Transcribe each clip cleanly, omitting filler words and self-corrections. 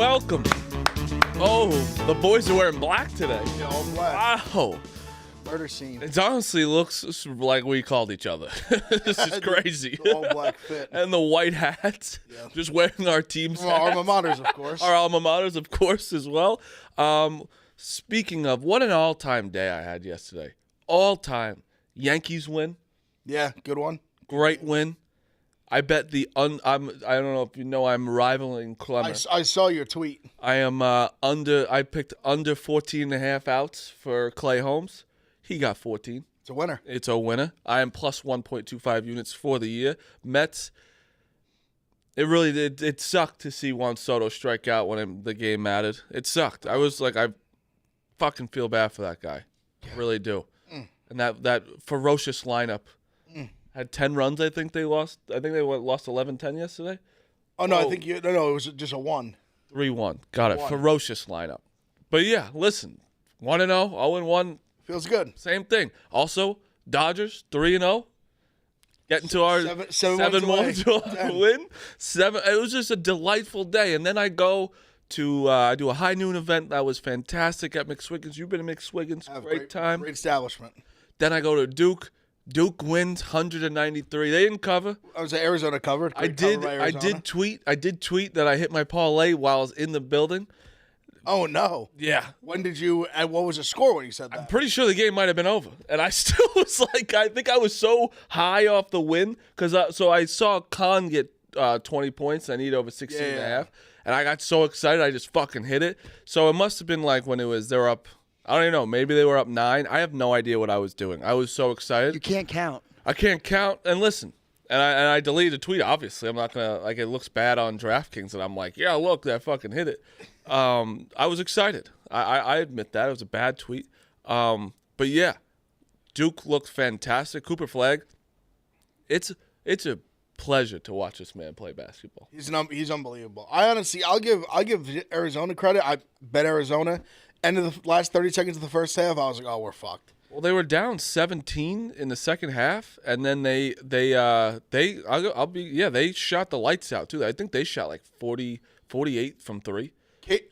welcome. Oh, the boys are wearing black today. Yeah, all black. Wow. Murder scene. It honestly looks like we called each other. This is crazy. The all black fit. And the white hats. Yeah. Just wearing our team's hats. Our alma maters, of course. Our alma maters, of course, as well. Speaking of, what an all-time day I had yesterday. All-time. Yankees win. Yeah, good one. Great win. I bet I don't know if you know, I'm rivaling Clemmer. I saw your tweet. I am I picked under 14.5 outs for Clay Holmes. He got 14. It's a winner. It's a winner. I am plus 1.25 units for the year. Mets, it really did. It sucked to see Juan Soto strike out when the game mattered. It sucked. I was like, I fucking feel bad for that guy. I really do. And that ferocious lineup had 10 runs, I think they lost. I think they lost 11-10 yesterday. Oh, no, I think no, it was just a 1. 3-1. Got it. Ferocious lineup. But yeah, listen, 1-0, 0-1. Feels good. Same thing. Also, Dodgers 3-0. Getting to our 7 more to win. 7. It was just a delightful day. And then I go to I do a high noon event that was fantastic at McSwiggan's. You've been to McSwiggan's. Great time. Great establishment. Then I go to Duke. Duke wins 193. They didn't cover. I was Arizona covered. I did tweet that I hit my parlay while I was in the building. Oh, no. Yeah. When did you, and what was the score when you said that? I'm pretty sure the game might have been over. And I still was like, I think I was so high off the win. So I saw Khan get 20 points. I need over 16 and a half. And I got so excited, I just fucking hit it. So it must have been like when they're up, I don't even know, maybe they were up 9. I have no idea what I was doing. I was so excited. You can't count. I can't count. And listen. And I deleted a tweet, obviously. I'm not going to, it looks bad on DraftKings. And I'm like, yeah, look, that fucking hit it. I was excited. I admit that. It was a bad tweet. But yeah, Duke looked fantastic. Cooper Flagg, it's a pleasure to watch this man play basketball. He's unbelievable. I'll give Arizona credit. I bet Arizona. End of the last 30 seconds of the first half, I was like, oh, we're fucked. Well, they were down 17 in the second half, and then they shot the lights out too. I think they shot like 48 from 3.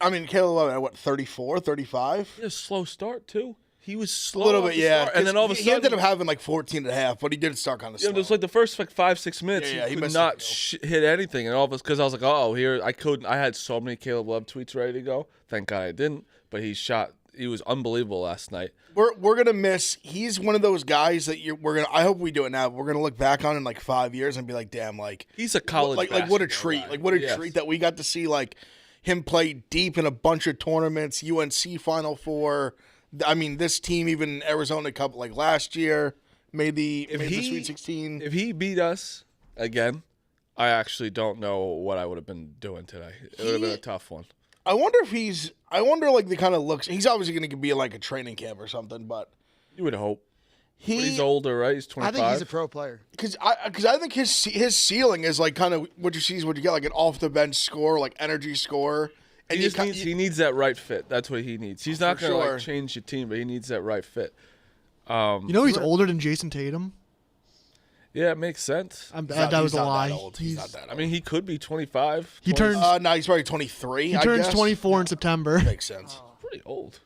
I mean, Caleb Love at what, 34, 35? He had a slow start too. He was slow. A little bit, yeah. And then all of a sudden, he ended up having like 14 and a half, but he did start kind of slow. Yeah, it was like the first 5-6 minutes. He could not hit anything, and all of us, because I was like, oh, here I couldn't. I had so many Caleb Love tweets ready to go. Thank God I didn't. But he shot. He was unbelievable last night. We're gonna miss. He's one of those guys that I hope we do it now. But we're gonna look back on in like 5 years and be like, damn, like he's a college. Like what a treat. Guy. Like what a treat that we got to see like him play deep in a bunch of tournaments. UNC Final Four. I mean, this team, even Arizona Cup, like last year, made the Sweet 16. If he beat us again, I actually don't know what I would have been doing today. It would have been a tough one. I wonder like the kind of looks. He's obviously going to be in like a training camp or something, but you would hope. But he's older, right? He's 25. I think he's a pro player. Because I think his ceiling is like kind of what you get, like an off the bench score, like energy score. And he needs that right fit. That's what he needs. He's not going to change your team, but he needs that right fit. He's older than Jason Tatum. Yeah, it makes sense. That was a lie. He's not that old. I mean, he could be 25. He turns. No, he's probably 23. He turns 24 in September. Makes sense. Pretty old.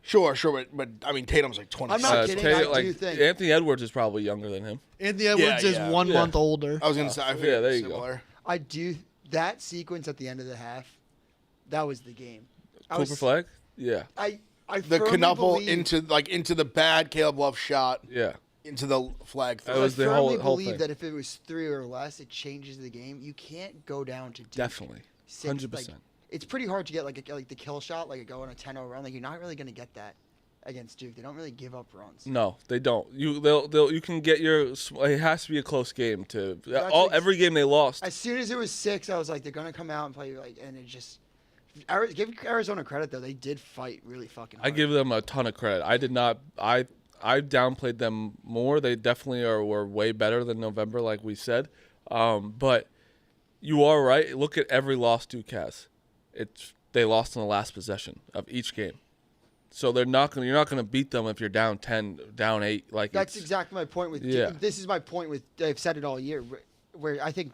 Sure, but I mean, Tatum's like 20. I'm not kidding. I do think Anthony Edwards is probably younger than him. Anthony Edwards is 1 month older. I was gonna say, there you similar. go. I do that sequence at the end of the half. That was the game. Cooper Flagg? Yeah. I the Knuckle into the bad Caleb Love shot. Yeah. Into the flag. That was I the firmly whole believe thing. that if it was 3 or less, it changes the game. You can't go down to Duke. Definitely. 100%. Like, it's pretty hard to get like the kill shot, like go on a 10-0 run. Like you're not really gonna get that against Duke. They don't really give up runs. No, they don't. You can get it has to be a close game to every game they lost. As soon as it was 6, I was like, they're gonna come out and play and it just. Give Arizona credit though; they did fight really fucking hard. I give them a ton of credit. I did not. I downplayed them more. They definitely were way better than November, like we said. But you are right. Look at every loss Duke has. They lost in the last possession of each game. So you're not gonna beat them if you're down 10, down 8. Like that's exactly my point with. Yeah. This is my point with. I've said it all year, where I think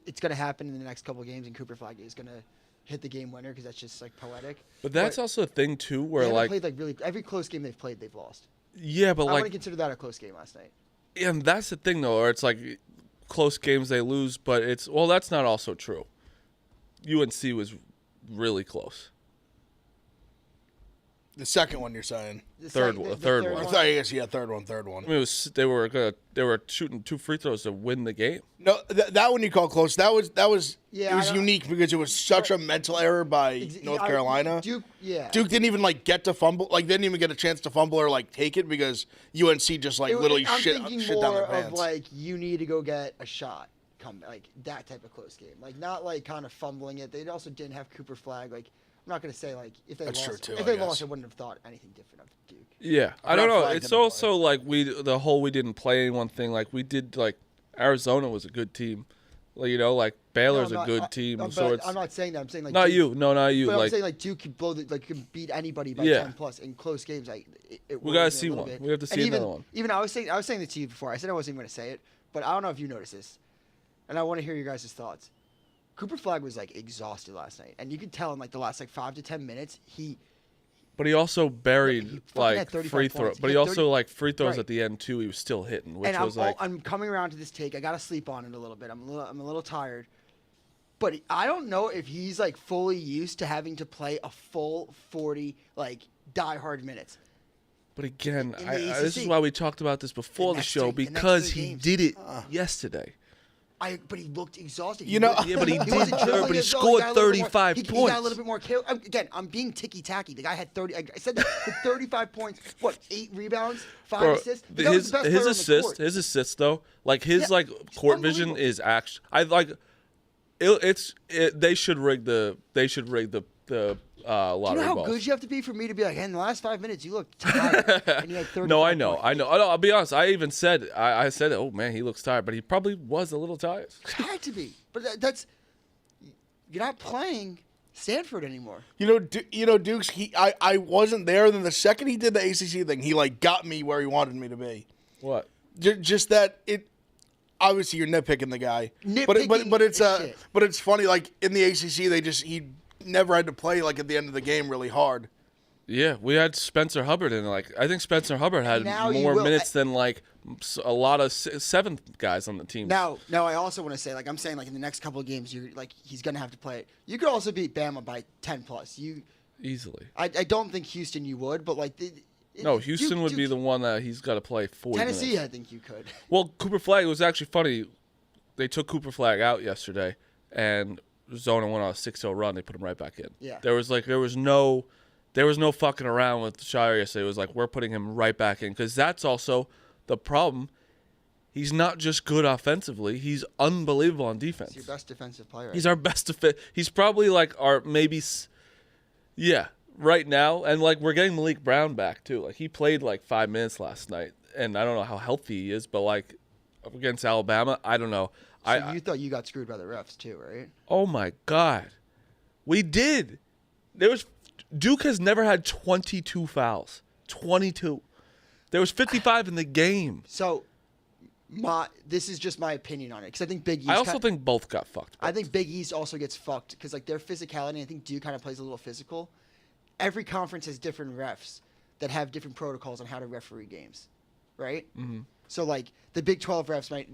it's gonna happen in the next couple of games, and Cooper Flagg is gonna hit the game winner because that's just like poetic. But that's also a thing too, where like played like really every close game they've played, they've lost. Yeah, but I like wouldn't consider that a close game last night. And that's the thing though, where it's like close games they lose, but that's not also true. UNC was really close. The second one you're saying? The third one. Third one. I thought, I guess, third one. I mean, they were shooting 2 free throws to win the game. No, that one you call close. That was unique because it was such a mental error by North Carolina. Duke didn't even like get to fumble, like didn't even get a chance to fumble or like take it because UNC just like literally shit down their pants. I'm thinking more of like you need to go get a shot, come like that type of close game, like not like kind of fumbling it. They also didn't have Cooper Flag, like. I'm not going to say, like, if they lost, I wouldn't have thought anything different of Duke. Yeah. I don't know. It's also, like, we didn't play anyone thing. Like, we did, like, Arizona was a good team. Like, you know, like, Baylor's a good team. So I'm not saying that. I'm saying, like, not Duke, you. No, not you. But like, I'm saying, like, Duke can beat anybody by 10+ in close games. Like, we got to see one. We have to see another one. Even I was saying this to you before. I said I wasn't even going to say it, but I don't know if you noticed this. And I want to hear your guys' thoughts. Cooper Flag was like exhausted last night, and you could tell in like the last like 5 to 10 minutes But he also buried like free throws. But he also like free throws right. at the end too. He was still hitting, which and was like. I'm coming around to this take. I got to sleep on it a little bit. I'm a little tired, but I don't know if he's like fully used to having to play a full 40 like diehard minutes. But again, this is why we talked about this before the show because he did it yesterday. But he looked exhausted. Yeah, but he did. But he scored 35 points. He got a little bit more kill. Again, I'm being ticky-tacky. The guy had 30. I said that. 35 points. What? 8 rebounds, 5 assists. His assist though, like his court vision is actually. They should rig the lottery. Do you know how balls. good you have to be for me to be like, hey, in the last 5 minutes you look tired, and you had 30. No, I know. I'll be honest. I even said, I said, oh man, he looks tired, but he probably was a little tired. Had to be, but that's you're not playing Stanford anymore. Duke's. I wasn't there. Then the second he did the ACC thing, he like got me where he wanted me to be. What? Just that it. Obviously, you're nitpicking the guy, but it's funny. Like in the ACC, he never had to play like at the end of the game really hard. Yeah, we had Spencer Hubbard in. Like I think Spencer Hubbard had more minutes than like a lot of 7th guys on the team. Now I also want to say, like I'm saying, like in the next couple of games, you're like he's gonna have to play it. You could also beat Bama by 10+. Easily. I don't think Houston you would, but like Houston would be the one that he's got to play 40 Tennessee, minutes. I think you could. Well, Cooper Flag, it was actually funny. They took Cooper Flag out yesterday, and Zona went on a 6-0 run. They put him right back in. Yeah. There was no fucking around with Shire yesterday. It was like, we're putting him right back in, because that's also the problem. He's not just good offensively. He's unbelievable on defense. He's your best defensive player. He's our best defense. He's probably like our maybe, yeah. Right now, and like we're getting Malik Brown back too. Like he played like 5 minutes last night, and I don't know how healthy he is, but like against Alabama, I don't know. So you thought you got screwed by the refs too, right? Oh my God, we did. Duke has never had 22 fouls. 22. There was 55 in the game. So this is just my opinion on it, because I think Big East. I also think both got fucked. I think Big East also gets fucked because like their physicality. I think Duke kind of plays a little physical. Every conference has different refs that have different protocols on how to referee games, right? Mm-hmm. So, like, the Big 12 refs might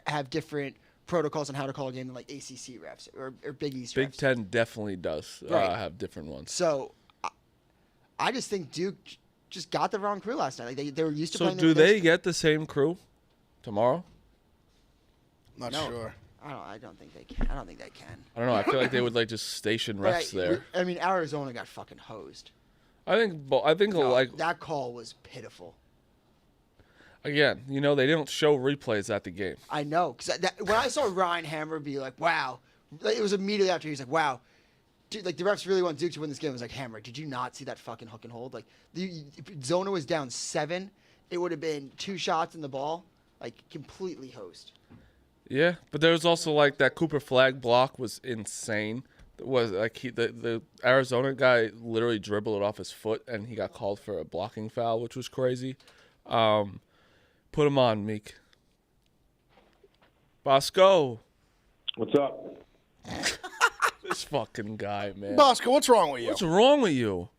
have different protocols on how to call a game than, like, ACC refs or Big East refs. Big 10 definitely does have different ones. So, I just think Duke just got the wrong crew last night. Like, they were used to playing. So, do they get the same crew tomorrow? Not sure. I don't think they can. I don't don't know. I feel like they would like just station refs there. I mean, Arizona got fucking hosed. I think like that call was pitiful. Again, they didn't show replays at the game. I know, because when I saw Ryan Hammer be like, "Wow," it was immediately after he was like, "Wow." Dude, like the refs really want Duke to win this game. I was like, Hammer, did you not see that fucking hook and hold? Like, Zona was down 7. It would have been 2 shots in the ball, like completely hosed. Yeah, but there was also like that Cooper Flag block was insane. It was like the Arizona guy literally dribbled it off his foot, and he got called for a blocking foul, which was crazy. Put him on, Meek. Bosco. What's up? This fucking guy, man. Bosco, what's wrong with you? What's wrong with you?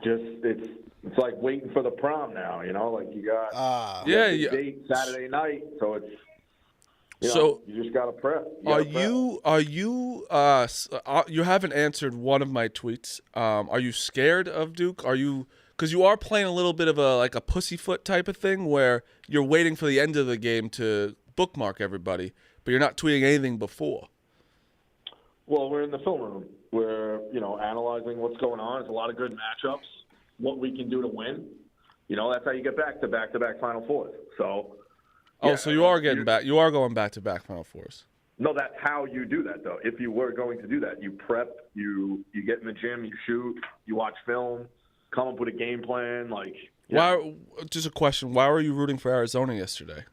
Just it's like waiting for the prom now, like you got date Saturday night, so it's you just gotta prep. You haven't answered one of my tweets. Are you scared of Duke? Because you are playing a little bit of a pussyfoot type of thing where you're waiting for the end of the game to bookmark everybody, but you're not tweeting anything before. Well, we're in the film room. We're, analyzing what's going on. There's a lot of good matchups, what we can do to win. That's how you get back-to-back Final Fours. So, so you are getting back. You are going back-to-back Final Fours. No, that's how you do that, though. If you were going to do that, you prep, you get in the gym, you shoot, you watch film, come up with a game plan. Just a question. Why were you rooting for Arizona yesterday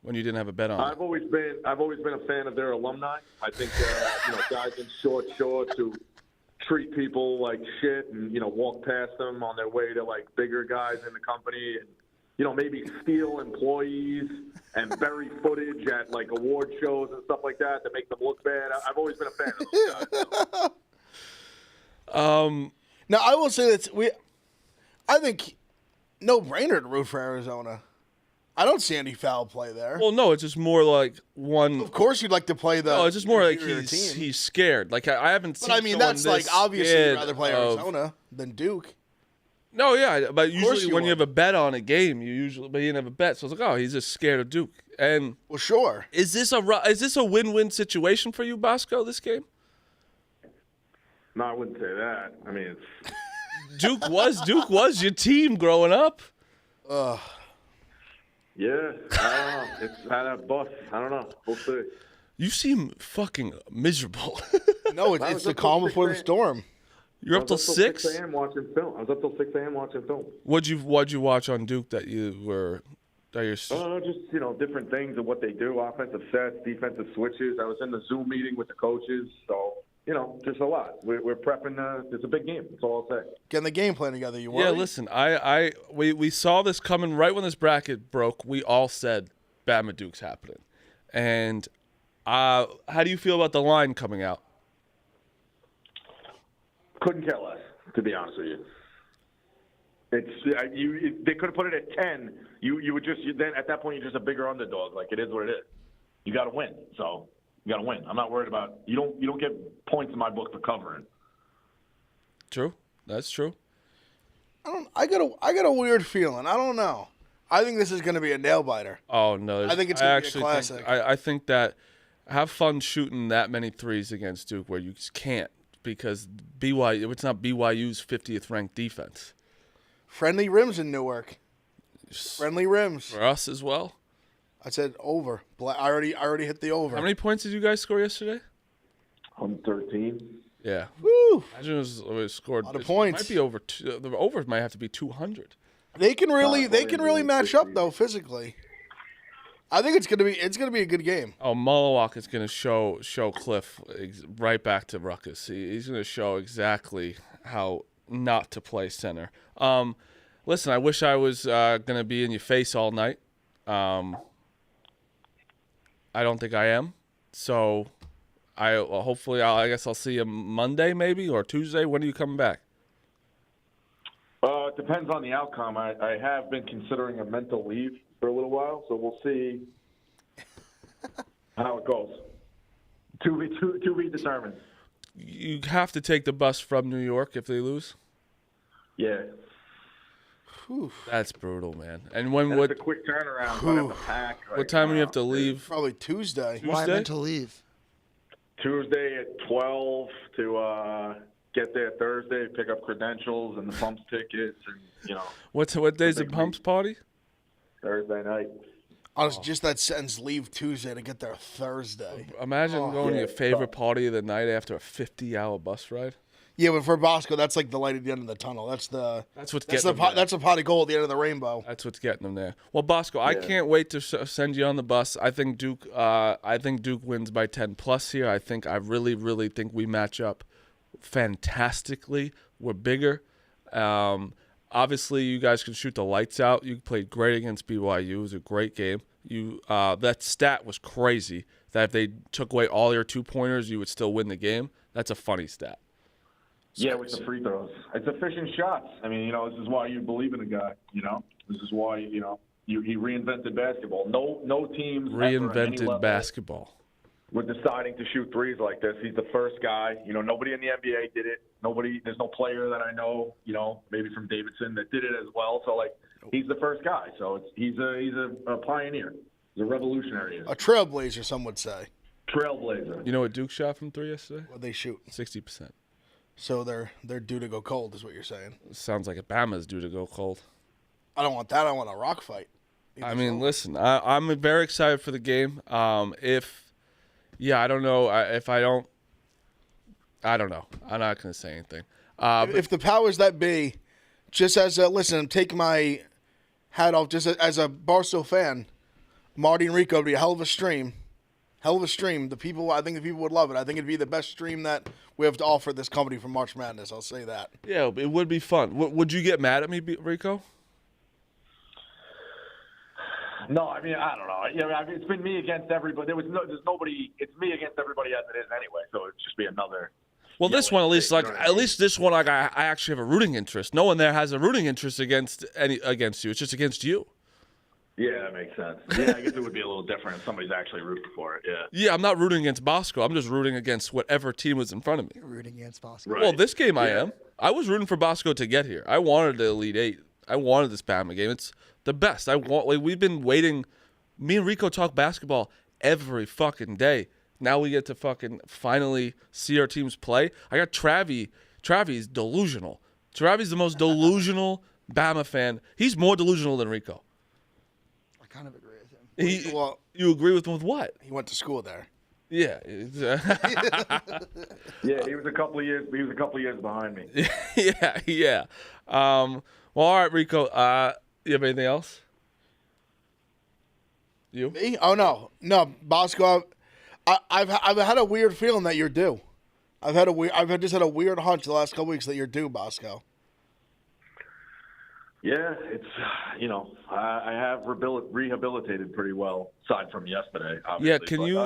when you didn't have a bet on it? I've always been a fan of their alumni. I think guys in short shorts who treat people like shit and walk past them on their way to bigger guys in the company and maybe steal employees and bury footage at award shows and stuff like that to make them look bad. I've always been a fan of those guys. Now I will say that I think no brainer to root for Arizona. I don't see any foul play there. Well, no, it's just more like one. Of course, you'd like to play the. No, it's just more like he's scared. I haven't seen. But I mean, that's obviously you'd rather play Arizona than Duke. No, yeah, but usually when you have a bet on a game, but you didn't have a bet, so it's he's just scared of Duke. And well, sure. Is this a win-win situation for you, Bosco? This game? No, I wouldn't say that. I mean, Duke was your team growing up. Yeah, I don't know. It's had a bust. I don't know. We'll see. You seem fucking miserable. No, it's the calm before the storm. You're up till 6? 6 a.m. watching film. I was up till 6 a.m. watching film. What'd you watch on Duke that you were? Just different things of what they do, offensive sets, defensive switches. I was in the Zoom meeting with the coaches, so just a lot. We're prepping. It's a big game. That's all I'll say. Getting the game plan together. You worried? Yeah, listen. We saw this coming right when this bracket broke. We all said Bama Duke's happening, and how do you feel about the line coming out? Couldn't care less, to be honest with you. They could have put it at 10. You would then at that point you're just a bigger underdog. It is what it is. You got to win. So you got to win. I'm not worried about you. Don't get points in my book for covering. True. That's true. I got a weird feeling. I don't know. I think this is going to be a nail biter. Oh no! I think it's going to be a classic. I think that have fun shooting that many threes against Duke where you just can't. Because it's not BYU's 50th ranked defense. Friendly rims in Newark. Friendly rims for us as well. I said over. I already hit the over. How many points did you guys score yesterday? 113. Yeah. Woo! Imagine it was scored. A lot of points. Might be over. The over might have to be 200. They can really match up though physically. I think it's gonna be a good game. Oh, Mullock is gonna show Cliff right back to Ruckus. He's gonna show exactly how not to play center. Listen, I wish I was gonna be in your face all night. I don't think I am. So, I guess I'll see you Monday maybe or Tuesday. When are you coming back? It depends on the outcome. I have been considering a mental leave for a little while, so we'll see how it goes. To be determined. You have to take the bus from New York if they lose? Yeah. Whew. That's brutal, man. And it's a quick turnaround. So I have to pack. What time do you have to leave? Probably Tuesday. Why meant to leave? Tuesday at 12 to get there Thursday, pick up credentials and the pumps tickets, and What day's the pumps party? Thursday night. Just that sentence, leave Tuesday to get there Thursday. Imagine going to your favorite party of the night after a 50-hour bus ride. Yeah, but for Bosco, that's like the light at the end of the tunnel. That's a pot of gold at the end of the rainbow. That's what's getting them there. Well, Bosco, I can't wait to send you on the bus. I think Duke wins by 10 plus here. I really, really think we match up fantastically. We're bigger. Obviously, you guys can shoot the lights out. You played great against BYU. It was a great game. That stat was crazy. That if they took away all your 2-pointers, you would still win the game. That's a funny stat. Yeah, with the free throws. It's efficient shots. I mean, this is why you believe in a guy, This is why, he reinvented basketball. No teams Reinvented basketball. With deciding to shoot threes like this. He's the first guy. Nobody in the NBA did it. There's no player that I know, maybe from Davidson that did it as well. So, he's the first guy. So he's a pioneer. He's a revolutionary. A trailblazer, some would say. Trailblazer. You know what Duke shot from 3 yesterday? What'd they shoot? 60%. So they're due to go cold, is what you're saying. Sounds like Bama's due to go cold. I don't want that. I want a rock fight. Listen, I'm very excited for the game. I don't know. I don't know. I'm not going to say anything. If the powers that be, just as listen, I'm taking my hat off just as a Barstool fan, Marty and Rico would be a hell of a stream. Hell of a stream. I think the people would love it. I think it'd be the best stream that we have to offer this company for March Madness. I'll say that. Yeah, it would be fun. Would you get mad at me, Rico? No, I mean, I don't know. It's been me against everybody. There's nobody. It's me against everybody as it is anyway. So it'd just be another. Well, this one at least, this one, I actually have a rooting interest. No one there has a rooting interest against you. It's just against you. Yeah, that makes sense. Yeah, I guess it would be a little different if somebody's actually rooting for it. Yeah. Yeah, I'm not rooting against Bosco. I'm just rooting against whatever team was in front of me. You're rooting against Bosco. Right. Well, this game I am. I was rooting for Bosco to get here. I wanted the Elite Eight. I wanted this Bama game. It's the best. We've been waiting. Me and Rico talk basketball every fucking day. Now we get to fucking finally see our teams play. I got Travi. Travi's delusional. Travi's the most delusional Bama fan. He's more delusional than Rico. I kind of agree with him. You agree with him with what? He went to school there. Yeah. Yeah, he was a couple of years behind me. Yeah. Well, all right, Rico. You have anything else? You? Me? Oh no, Bosco. I've had a weird feeling that you're due. I've just had a weird hunch the last couple weeks that you're due, Bosco. Yeah, it's I have rehabilitated pretty well aside from yesterday. Obviously, yeah, can we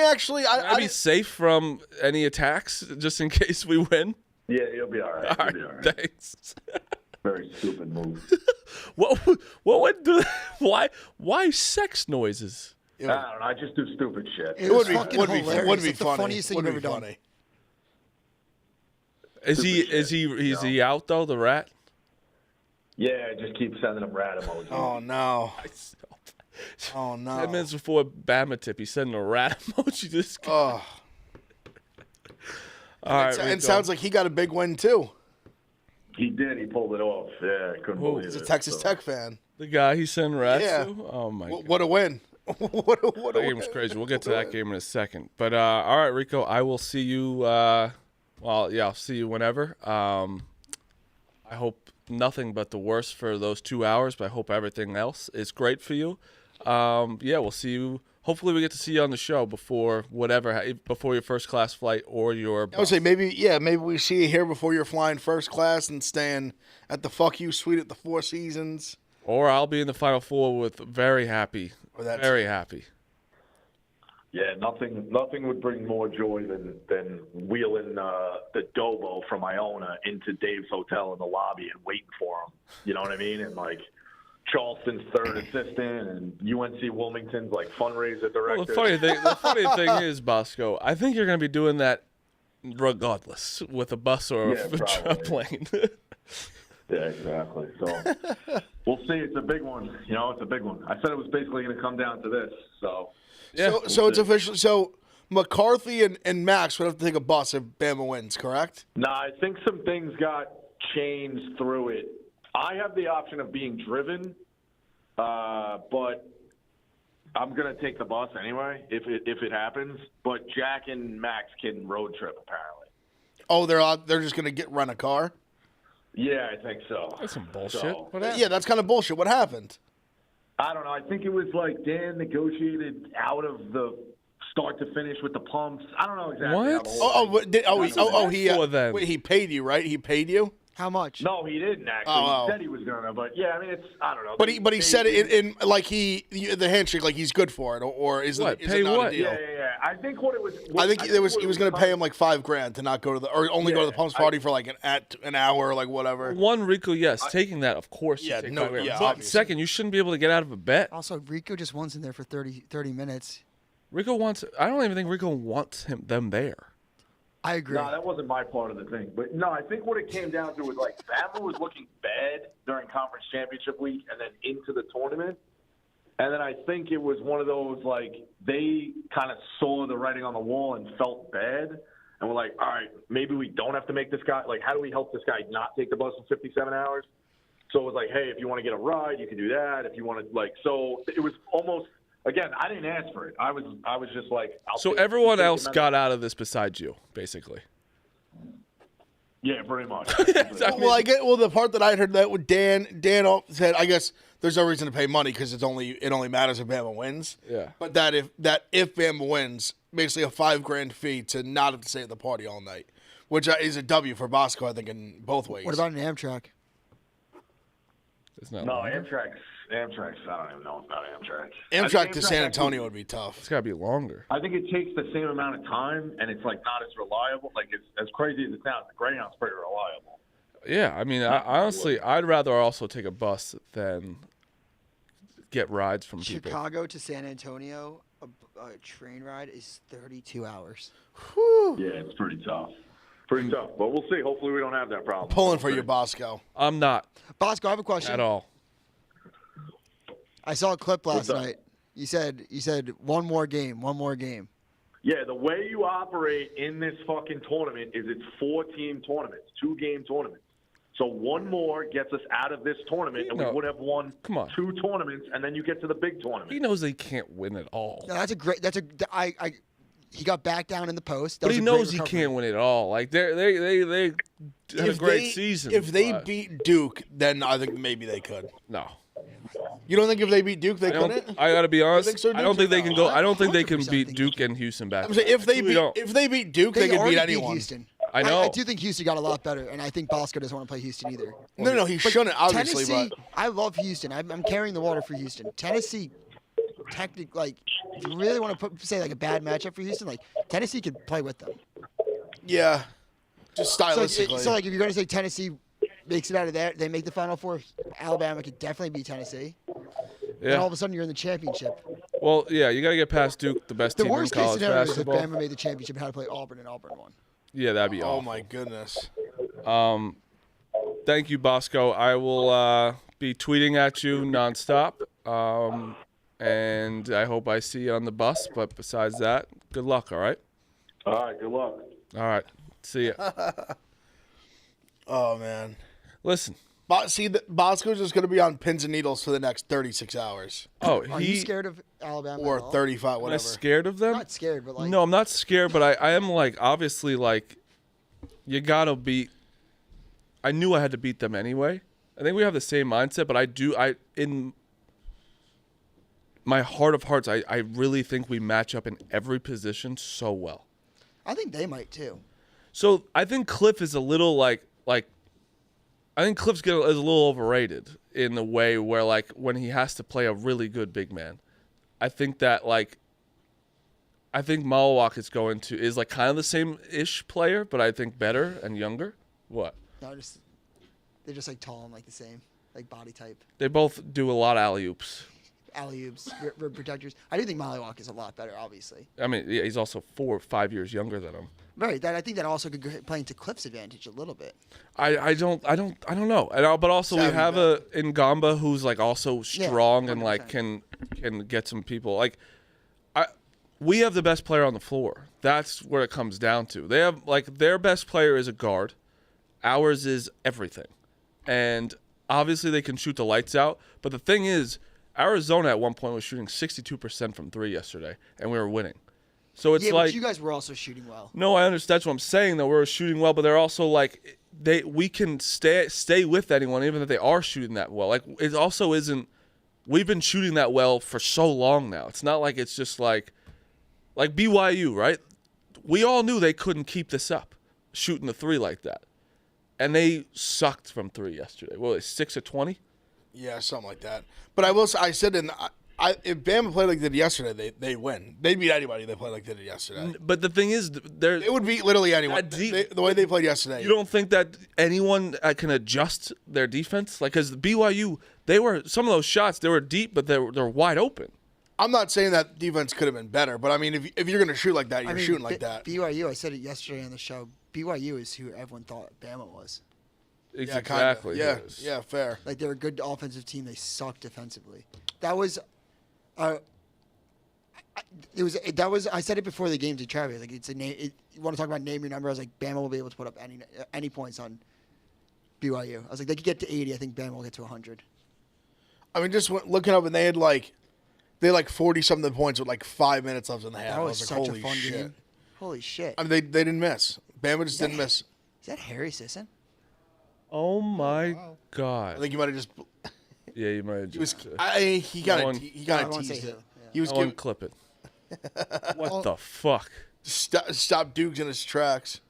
actually? Can I be safe from any attacks just in case we win? Yeah, you'll be all right. All right, thanks. Very stupid move. What would do? Why sex noises? I don't know. I just do stupid shit. It would be funny. the funniest thing you've ever done. Is he out though, the rat? Yeah, I just keep sending him rat emojis. Oh no. Oh no. 10 minutes before Bama tip, he's sending a rat emoji to this guy. Oh. All right, it sounds like he got a big win too. He did. He pulled it off. Yeah, I couldn't believe it. He's a Texas Tech fan. The guy he's sending rats Yeah. to? Oh, my God. What a win. What a That win. game was crazy. We'll get to that game in a second. But, all right, Rico, I will see you, I'll see you whenever. I hope nothing but the worst for those 2 hours, but I hope everything else is great for you. We'll see you. Hopefully we get to see you on the show before your first class flight or your bus. I would say maybe we see you here before you're flying first class and staying at the Fuck You Suite at the Four Seasons. Or I'll be in the Final Four with very happy. Very happy. Yeah, nothing would bring more joy than wheeling the Dobo from Iona into Dave's hotel in the lobby and waiting for him. You know what I mean? And Charleston's third assistant and UNC Wilmington's fundraiser director. Well, the funny thing is, Bosco, I think you're going to be doing that regardless with a bus or a plane. Yeah, exactly. So we'll see. It's a big one. It's a big one. I said it was basically going to come down to this. So yeah. So it's official. So McCarthy and Max would have to take a bus if Bama wins, correct? Nah, I think some things got changed through it. I have the option of being driven, but I'm going to take the bus anyway if it happens. But Jack and Max can road trip apparently. Oh, they're just going to rent a car? Yeah, I think so. That's some bullshit. Yeah, that's kind of bullshit. What happened? I don't know. I think it was Dan negotiated out of the start to finish with the pumps. I don't know exactly. What? He paid you, right? He paid you? How much? No, he didn't actually. Oh. He said he was gonna, but yeah, I mean, it's I don't know. But he said it in like the handshake, like he's good for it, or is What? it Pay not what? a deal? Yeah. I think what it was. I think he was going to pay him like $5,000 to not go to or only go to the Pumps party for like an hour, like whatever. One, Rico, yes, taking that, of course. Yeah, you take no, $5,000. yeah, But obviously. second, you shouldn't be able to get out of a bet. Also, Rico just wants in there for 30 minutes. Rico wants. I don't even think Rico wants them there. I agree. No, that wasn't my part of the thing. But no, I think what it came down to was like Bama was looking bad during Conference Championship week and then into the tournament. And then I think it was one of those like they kind of saw the writing on the wall and felt bad. And we're like, all right, maybe we don't have to make this guy. Like, how do we help this guy not take the bus in 57 hours? So it was like, hey, if you want to get a ride, you can do that. If you want to, like, so it was almost. Again, I didn't ask for it. I was just like. So everyone else got out of this besides you, basically. Yeah, pretty much. Well, the part that I heard that with Dan said, I guess there's no reason to pay money because it only matters if Bama wins. Yeah. But that if Bama wins, basically a $5,000 fee to not have to stay at the party all night, which is a W for Bosco, I think, in both ways. What about an Amtrak? It's not No, longer. Amtrak's. I don't even know about Amtrak. Amtrak to San Antonio would be tough. It's got to be longer. I think it takes the same amount of time, and it's like not as reliable. Like it's as crazy as it sounds. The Greyhound's pretty reliable. Yeah, I mean, honestly, I'd rather also take a bus than get rides from people. Chicago to San Antonio, a train ride is 32 hours. Yeah, it's pretty tough. Pretty tough, but we'll see. Hopefully, we don't have that problem. Pulling for you, Bosco. I'm not Bosco, I have a question. at all. I saw a clip last What's up? night. You said one more game. Yeah, the way you operate in this fucking tournament is it's 4-team tournaments, 2-game tournaments. So one more gets us out of this tournament, and we would have won 2 tournaments, and then you get to the big tournament. He knows they can't win at all. No, he got back down in the post. That But was he a great knows he recovery. can't win at all. Like they had a great season. If they but beat Duke, then I think maybe they could. no. You don't think if they beat Duke, they couldn't? I gotta be honest. think so, I don't think they can go. I don't think they can 100% beat think Duke and Houston back. I'm saying if they We don't. beat Duke, they could already beat anyone. Houston. I know. I do think Houston got a lot better, and I think Bosco doesn't want to play Houston either. No, he shouldn't, obviously. Tennessee, But I love Houston. I'm carrying the water for Houston. Tennessee, technically, like, if you really want to say like a bad matchup for Houston, like Tennessee could play with them. yeah, just stylistically. So like, if you're going to say Tennessee makes it out of there, they make the Final Four. Alabama could definitely beat Tennessee. And all Yeah. of a sudden, you're in the championship. Well, yeah. You gotta get past Duke, the best The team in worst case college scenario is if basketball. Bama made the championship and had to play Auburn, and Auburn won. Yeah, that'd be Oh awful. my goodness. Thank you, Bosco. I will be tweeting at you nonstop. And I hope I see you on the bus. But besides that, good luck, all right? All right, good luck. All right. See ya. Oh man. Listen. Bosco's just going to be on pins and needles for the next 36 hours Oh, Are you scared of Alabama? or at all? 35, Am I whatever. scared of them? I'm not scared, but like, No, I'm not scared, but I am like obviously like you gotta beat. I knew I had to beat them anyway. I think we have the same mindset, but I in my heart of hearts, I really think we match up in every position so well. I think they might too. So I think Cliff is a little like I think Cliff's is a little overrated in the way where like when he has to play a really good big man. I think that like I think Malawak is like kind of the same-ish player, but I think better and younger. What? No, they're just like tall and like the same, like body type. They both do a lot of alley-oops. Alley-oops, rim protectors. I do think Molly is a lot better, obviously. I mean, yeah, he's also 4 or 5 years younger than him. Right. I think that also could play into Cliff's advantage a little bit. I don't know. But also we have a Ngamba who's like also strong and like 100%. can get some people. Like we have the best player on the floor. That's where it comes down to. They have like their best player is a guard. Ours is everything. And obviously they can shoot the lights out, but the thing is Arizona at one point was shooting 62% from 3 yesterday and we were winning. So it's like but you guys were also shooting well. No, I understand. That's what I'm saying. That we're shooting well, but they're also like we can stay with anyone, even if they are shooting that well. Like it also isn't. We've been shooting that well for so long now. It's not like it's just like BYU, right? We all knew they couldn't keep this up, shooting the 3 like that, and they sucked from 3 yesterday. Well, it's 6 of 20. Yeah, something like that. But I said if Bama played like they did yesterday, they win. They'd beat anybody they played like they did yesterday. But the thing is, They would beat literally anyone. The way they played yesterday. You don't think that anyone can adjust their defense? Like, because BYU, some of those shots, they were deep, but they're wide open. I'm not saying that defense could have been better, but I mean, if you're going to shoot like that, you're shooting like that. BYU, I said it yesterday on the show. BYU is who everyone thought Bama was. Exactly. Yeah, fair. Like, they're a good offensive team. They suck defensively. That was, I said it before the game to Travis. Like, it's a name. You want to talk about name your number? I was like, Bama will be able to put up any points on BYU. I was like, they could get to 80. I think Bama will get to 100. I mean, just looking up, and they had 40-something points with like 5 minutes left in the half. That was I was like, such a fun shit. game. Holy shit. I mean, they didn't miss. Bama just didn't miss. Is that Harry Sisson? Oh my I God. think you might have just. Yeah, you might have just. He got to teased it. He was giving clip it. What the fuck? Stop Dukes in his tracks.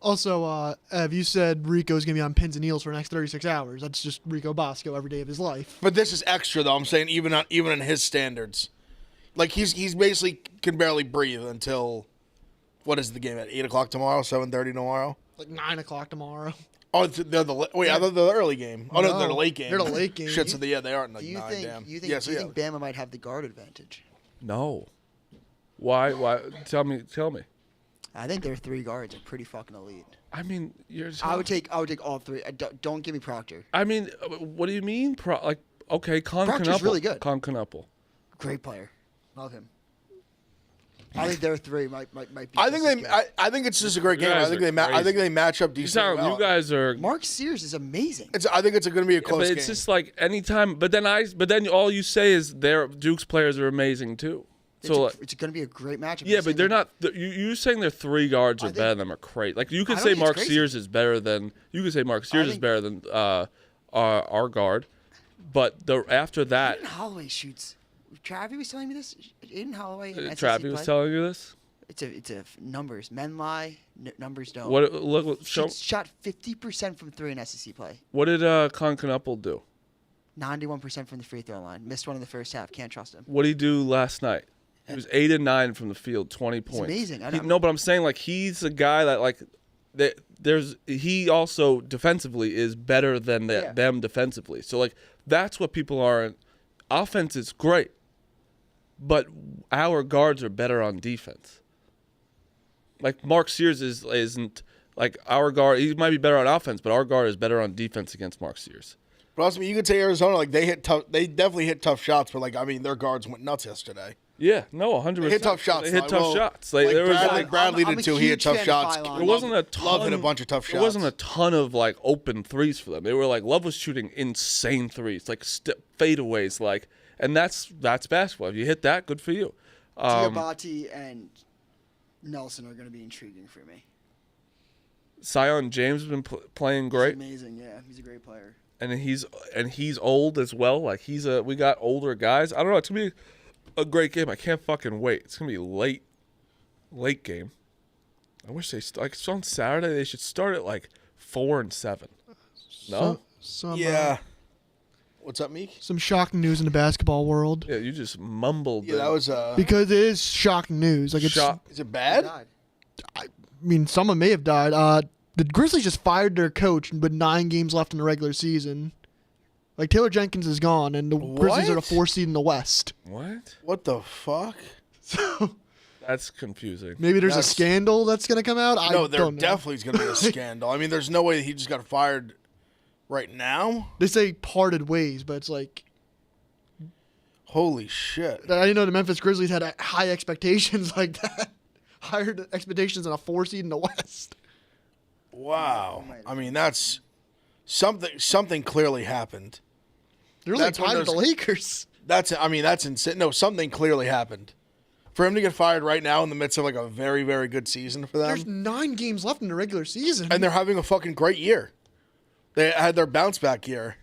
Also, Ev, you said Rico's going to be on pins and needles for the next 36 hours. That's just Rico Bosco every day of his life. But this is extra, though. I'm saying even in his standards. Like, he's basically can barely breathe until, what is the game, at 8 o'clock tomorrow, 7:30 tomorrow? Like 9 o'clock tomorrow. Oh, they're I thought the early game. Oh, no, they're the late game. They're the late game. Shit, so they aren't like Do you 9, think, damn. you think Bama might have the guard advantage? No. Why? Tell me. I think their 3 guards are pretty fucking elite. I mean, I would take all 3. Don't give me Proctor. I mean, what do you mean? Okay, Proctor's really good. Con Knuppel. Great player. Love him. I think their 3 might be. I think it's just a great game. I think they match up decently well. You guys are. Mark Sears is amazing. I think it's going to be a close but game. it's just like anytime. But then all you say is Duke's players are amazing too. So it's going to be a great matchup. Yeah, but they're not. You saying their 3 guards are better than them are crazy. Like you could say Mark Sears is better than. You could say Mark Sears is better than our guard, but after that. Aiden Holloway shoots. Travi was telling me this. Aiden Holloway. Travi was telling you this. It's a numbers. Men lie, numbers don't. Shot 50% from 3 in SEC play. What did Con Knuppel do? 91% from the free throw line. Missed one in the first half. Can't trust him. What did he do last night? He was 8 and 9 from the field, 20 points. It's amazing. No, but I'm saying like he's a guy that like he also defensively is better than them defensively. So like that's what people are. Offense is great, but our guards are better on defense. Like Mark Sears isn't like our guard. He might be better on offense, but our guard is better on defense against Mark Sears. But also, you could say Arizona, like they definitely hit tough shots, but like I mean, their guards went nuts yesterday. Yeah, no, 100%. They hit tough shots. They hit tough shots. Like Bradley did too. He hit tough shots. It wasn't a ton. Love hit a bunch of tough shots. It wasn't a ton of like open threes for them. They were like Love was shooting insane threes, like fadeaways, like, and that's basketball. If you hit that, good for you. Diabate and Nelson are going to be intriguing for me. Zion James has been playing great. He's amazing, yeah. He's a great player. And he's old as well. Like we got older guys. I don't know. It's gonna be a great game. I can't fucking wait. It's gonna be a late game. I wish they it's on Saturday. They should start at like 4 and 7. No. Yeah. What's up, Meek? Some shocking news in the basketball world. Yeah, you just mumbled. Yeah, that was because it is shocking news. Like Is it bad? I mean, someone may have died. The Grizzlies just fired their coach with 9 games left in the regular season. Like, Taylor Jenkins is gone, and the Grizzlies are the 4th seed in the West. What? What the fuck? So that's confusing. Maybe there's a scandal that's going to come out? I don't know. Definitely is going to be a scandal. I mean, there's no way that he just got fired right now. They say parted ways, but it's like... Holy shit. I didn't know the Memphis Grizzlies had high expectations like that. Higher expectations than a 4 seed in the West. Wow. I mean, that's... Something clearly happened. They're really tied with the Lakers. That's insane. No, something clearly happened. For him to get fired right now in the midst of like a very, very good season for them. There's 9 games left in the regular season. And they're having a fucking great year. They had their bounce back year.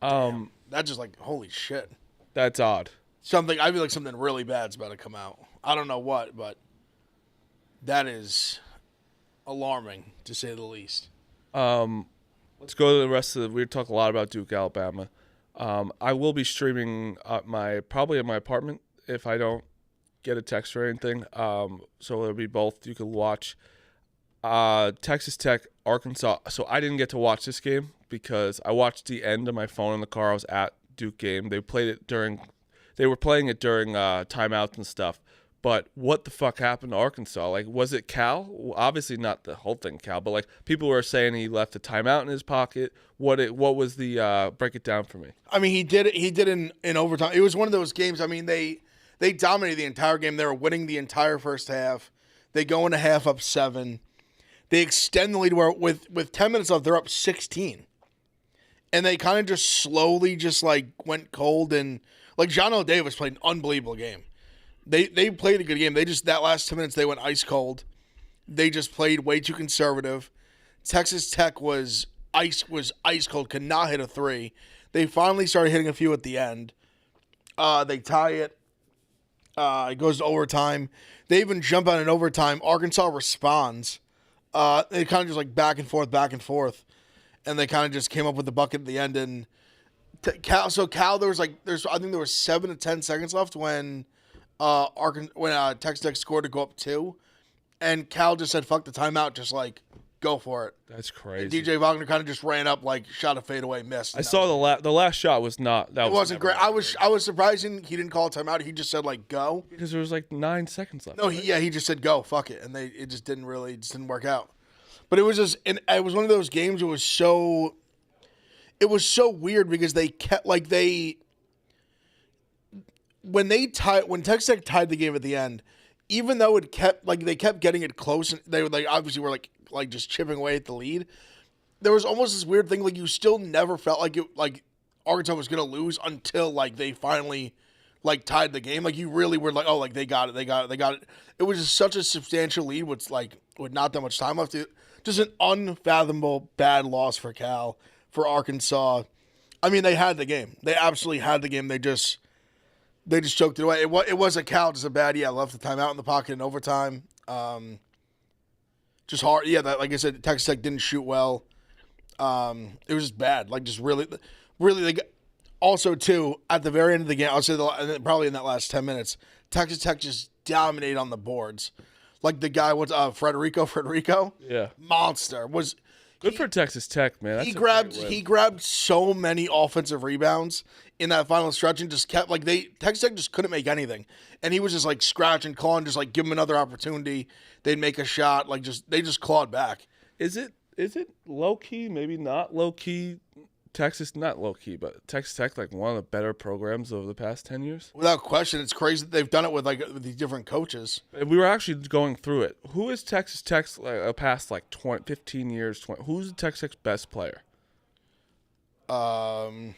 That's just like, holy shit. That's odd. I feel like something really bad's about to come out. I don't know what, but that is alarming, to say the least. Let's go to the rest of the. We talk a lot about Duke, Alabama. I will be streaming probably at my apartment if I don't get a text or anything. So it'll be both. You can watch Texas Tech, Arkansas. So I didn't get to watch this game because I watched the end of my phone in the car. I was at Duke game. They were playing it during timeouts and stuff. But what the fuck happened to Arkansas? Like, was it Cal? Well, obviously not the whole thing, Cal. But like, people were saying he left a timeout in his pocket. What was the break it down for me? I mean, he did it. He did in overtime. It was one of those games. I mean, they dominated the entire game. They were winning the entire first half. They go into half up 7. They extend the lead where with 10 minutes left, they're up 16. And they kind of just slowly just like went cold. And like John O'Davis played an unbelievable game. They played a good game. They just, that last 10 minutes, they went ice cold. They just played way too conservative. Texas Tech was ice cold, could not hit a 3. They finally started hitting a few at the end. They tie it. It goes to overtime. They even jump out in overtime. Arkansas responds. They kind of just like back and forth. And they kind of just came up with the bucket at the end. And Cal, I think there was 7 to 10 seconds left when Texas Tech scored to go up 2, and Cal just said, "Fuck the timeout," just like go for it. That's crazy. And DJ Wagner kind of just ran up, like shot a fadeaway, missed. I saw the last shot was not. It wasn't great. I was surprised he didn't call a timeout. He just said like go because there was like 9 seconds left. No, he just said go, fuck it, and it just didn't work out. But it was just, and it was one of those games. It was so weird because they kept when Texas Tech tied the game at the end, even though they kept getting it close, and they obviously were like just chipping away at the lead. There was almost this weird thing, like you still never felt like Arkansas was gonna lose until like they finally like tied the game. Like you really were like, oh, like they got it. It was just such a substantial lead with not that much time left. Just an unfathomable bad loss for Cal, for Arkansas. I mean, they had the game. They absolutely had the game. They just choked it away. It was a Cal, just a bad, left the timeout in the pocket in overtime. Just hard. Yeah, like I said, Texas Tech didn't shoot well. It was just bad. Like, just really, like, also, too, at the very end of the game, I'll say probably in that last 10 minutes, Texas Tech just dominated on the boards. Like the guy, Frederico? Yeah. Monster. Good for Texas Tech, man. He grabbed so many offensive rebounds in that final stretch and just kept Texas Tech just couldn't make anything. And he was just like scratching, clawing, just like give him another opportunity. They'd make a shot, they just clawed back. Is it low key? Maybe not low key. Texas, not low key, but Texas Tech, like one of the better programs over the past 10 years. Without question, it's crazy that they've done it with these different coaches. We were actually going through it. Who is Texas Tech's past 15 years? Who's Texas Tech's best player? Culver.